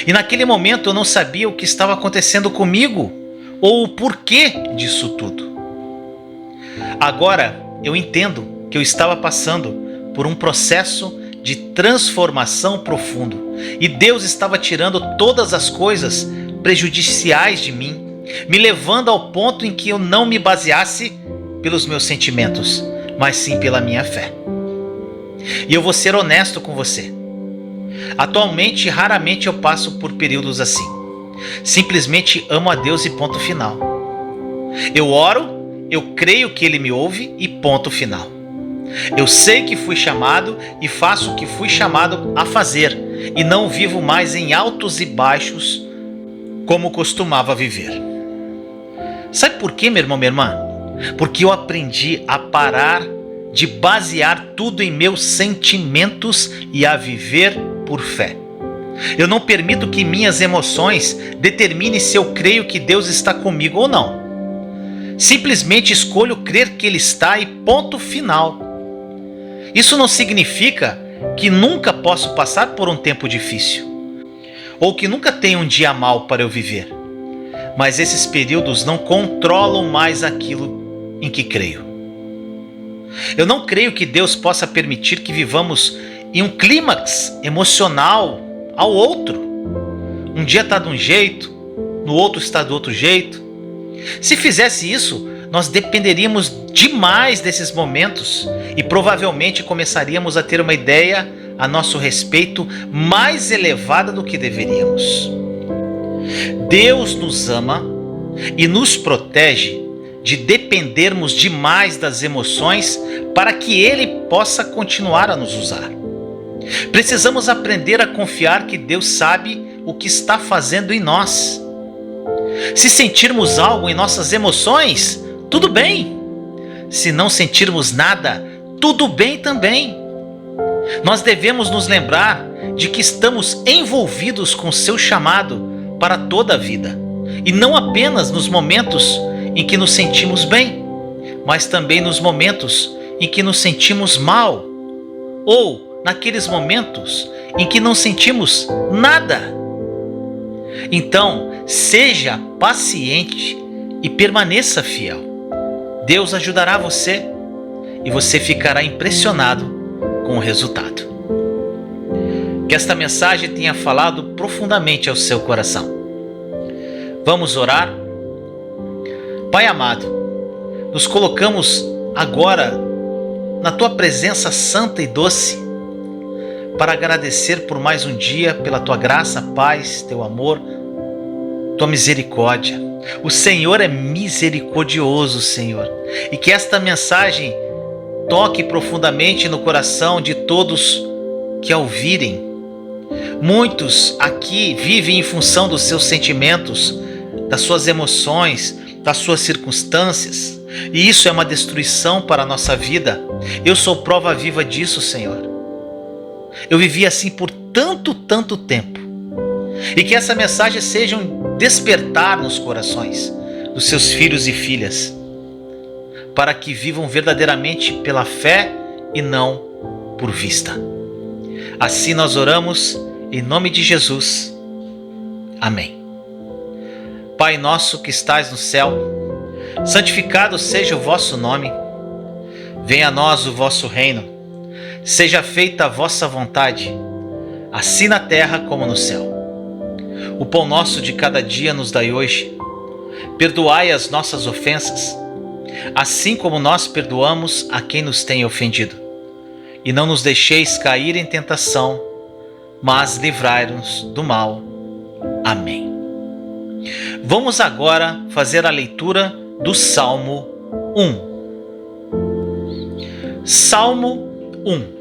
E naquele momento eu não sabia o que estava acontecendo comigo ou o porquê disso tudo. Agora eu entendo que eu estava passando por um processo de transformação profundo e Deus estava tirando todas as coisas prejudiciais de mim, me levando ao ponto em que eu não me baseasse pelos meus sentimentos, mas sim pela minha fé. E eu vou ser honesto com você. Atualmente, raramente eu passo por períodos assim. Simplesmente amo a Deus e ponto final. Eu oro, eu creio que Ele me ouve e ponto final. Eu sei que fui chamado e faço o que fui chamado a fazer, e não vivo mais em altos e baixos como costumava viver. Sabe por quê, meu irmão, minha irmã? Porque eu aprendi a parar de basear tudo em meus sentimentos e a viver por fé. Eu não permito que minhas emoções determinem se eu creio que Deus está comigo ou não. Simplesmente escolho crer que Ele está e ponto final. Isso não significa que nunca posso passar por um tempo difícil, ou que nunca tenho um dia mau para eu viver. Mas esses períodos não controlam mais aquilo em que creio. Eu não creio que Deus possa permitir que vivamos em um clímax emocional ao outro. Um dia está de um jeito, no outro está do outro jeito. Se fizesse isso, nós dependeríamos demais desses momentos e provavelmente começaríamos a ter uma ideia a nosso respeito mais elevada do que deveríamos. Deus nos ama e nos protege de dependermos demais das emoções para que Ele possa continuar a nos usar. Precisamos aprender a confiar que Deus sabe o que está fazendo em nós Se sentirmos algo em nossas emoções, tudo bem. Se não sentirmos nada, tudo bem também. Nós devemos nos lembrar de que estamos envolvidos com seu chamado para toda a vida, e não apenas nos momentos em que nos sentimos bem, mas também nos momentos em que nos sentimos mal, ou naqueles momentos em que não sentimos nada. Então, seja paciente e permaneça fiel. Deus ajudará você e você ficará impressionado com o resultado. Que esta mensagem tenha falado profundamente ao seu coração. Vamos orar? Pai amado, nos colocamos agora na Tua presença santa e doce para agradecer por mais um dia, pela Tua graça, paz, Teu amor, Tua misericórdia. O Senhor é misericordioso, Senhor, e que esta mensagem toque profundamente no coração de todos que a ouvirem. Muitos aqui vivem em função dos seus sentimentos, das suas emoções, das suas circunstâncias, e isso é uma destruição para a nossa vida. Eu sou prova viva disso, Senhor. Eu vivi assim por tanto tempo, e que essa mensagem seja um despertar nos corações dos seus filhos e filhas, para que vivam verdadeiramente pela fé e não por vista. Assim nós oramos em nome de Jesus. Amém. Pai nosso que estais no céu, santificado seja o vosso nome. Venha a nós o vosso reino. Seja feita a vossa vontade, assim na terra como no céu. O pão nosso de cada dia nos dai hoje. Perdoai as nossas ofensas, assim como nós perdoamos a quem nos tem ofendido. E não nos deixeis cair em tentação, mas livrai-nos do mal. Amém. Vamos agora fazer a leitura do Salmo 1. Salmo 1.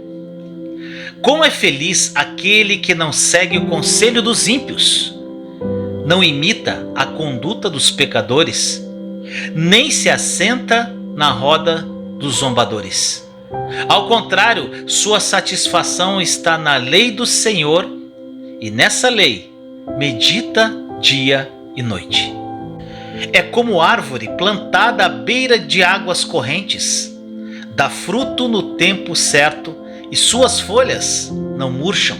Como é feliz aquele que não segue o conselho dos ímpios, não imita a conduta dos pecadores, nem se assenta na roda dos zombadores. Ao contrário, sua satisfação está na lei do Senhor, e nessa lei medita dia e noite. É como árvore plantada à beira de águas correntes, dá fruto no tempo certo, e suas folhas não murcham.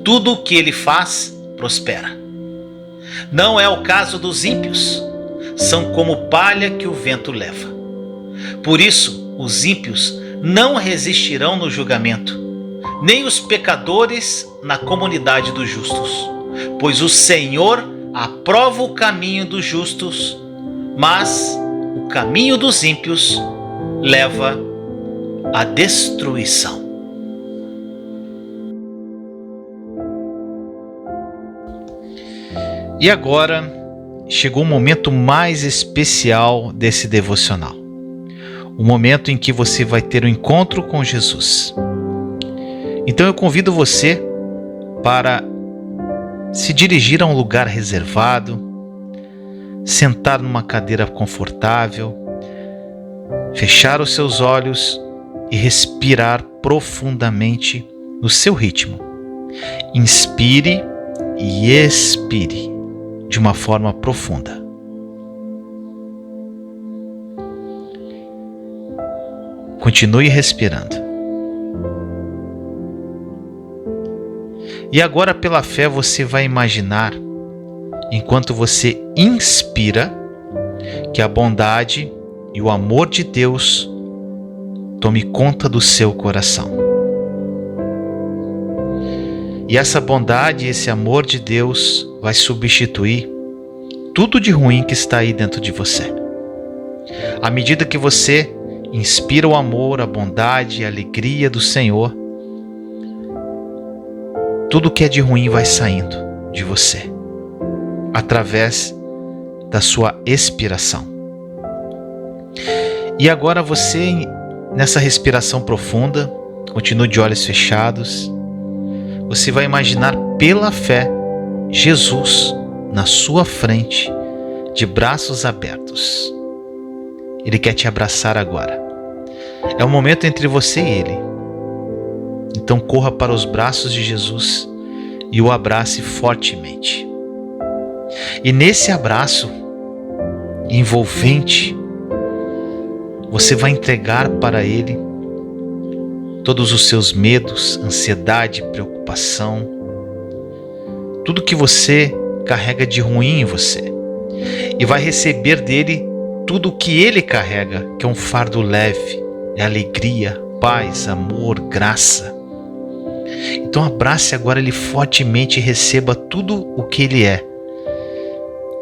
Tudo o que ele faz prospera. Não é o caso dos ímpios, são como palha que o vento leva. Por isso, os ímpios não resistirão no julgamento, nem os pecadores na comunidade dos justos. Pois o Senhor aprova o caminho dos justos, mas o caminho dos ímpios leva à destruição. E agora chegou o momento mais especial desse devocional. O momento em que você vai ter um encontro com Jesus. Então eu convido você para se dirigir a um lugar reservado, sentar numa cadeira confortável, fechar os seus olhos e respirar profundamente no seu ritmo. Inspire e expire de uma forma profunda. Continue respirando. E agora, pela fé, você vai imaginar, enquanto você inspira, que a bondade e o amor de Deus tome conta do seu coração. E essa bondade e esse amor de Deus vai substituir tudo de ruim que está aí dentro de você. À medida que você inspira o amor, a bondade e a alegria do Senhor, tudo que é de ruim vai saindo de você, através da sua expiração. E agora você, nessa respiração profunda, continue de olhos fechados, você vai imaginar pela fé Jesus na sua frente, de braços abertos. Ele quer te abraçar agora. É um momento entre você e Ele. Então corra para os braços de Jesus e o abrace fortemente. E nesse abraço envolvente, você vai entregar para Ele todos os seus medos, ansiedade, preocupação, tudo que você carrega de ruim em você. E vai receber dele tudo o que Ele carrega, que é um fardo leve, é alegria, paz, amor, graça. Então abrace agora Ele fortemente e receba tudo o que Ele é.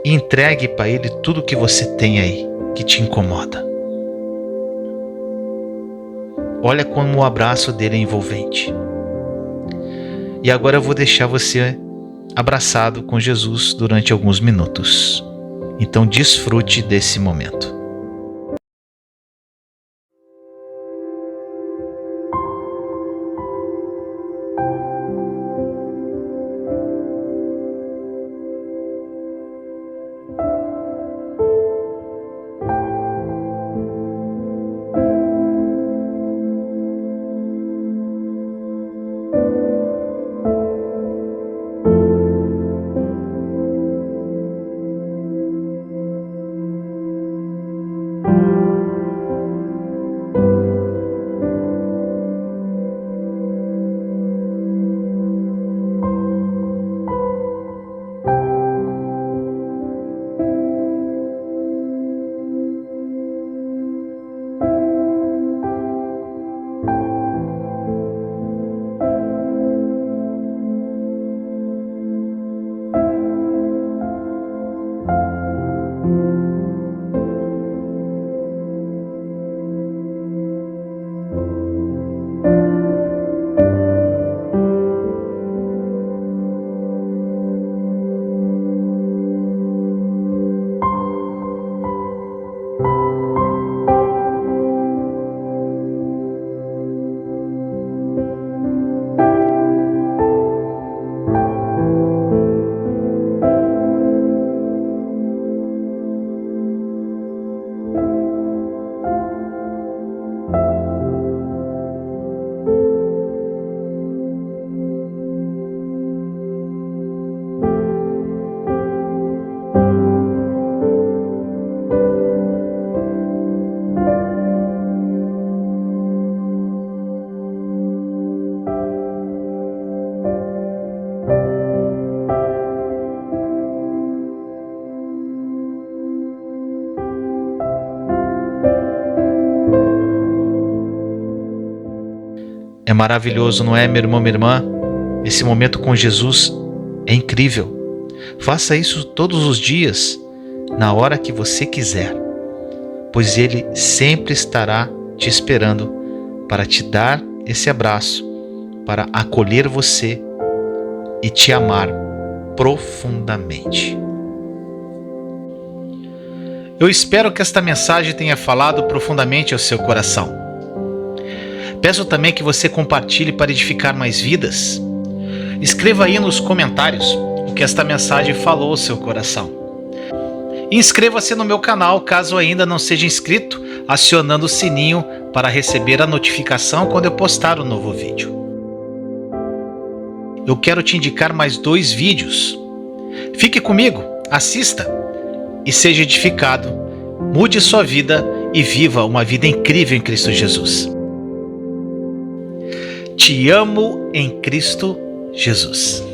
E entregue para Ele tudo o que você tem aí, que te incomoda. Olha como o abraço dele é envolvente. E agora eu vou deixar você abraçado com Jesus durante alguns minutos. Então desfrute desse momento. É maravilhoso, não é, meu irmão, minha irmã? Esse momento com Jesus é incrível. Faça isso todos os dias, na hora que você quiser, pois Ele sempre estará te esperando para te dar esse abraço, para acolher você e te amar profundamente. Eu espero que esta mensagem tenha falado profundamente ao seu coração. Peço também que você compartilhe para edificar mais vidas. Escreva aí nos comentários o que esta mensagem falou ao seu coração. E inscreva-se no meu canal caso ainda não seja inscrito, acionando o sininho para receber a notificação quando eu postar um novo vídeo. Eu quero te indicar mais 2 vídeos. Fique comigo, assista e seja edificado. Mude sua vida e viva uma vida incrível em Cristo Jesus. Te amo em Cristo Jesus.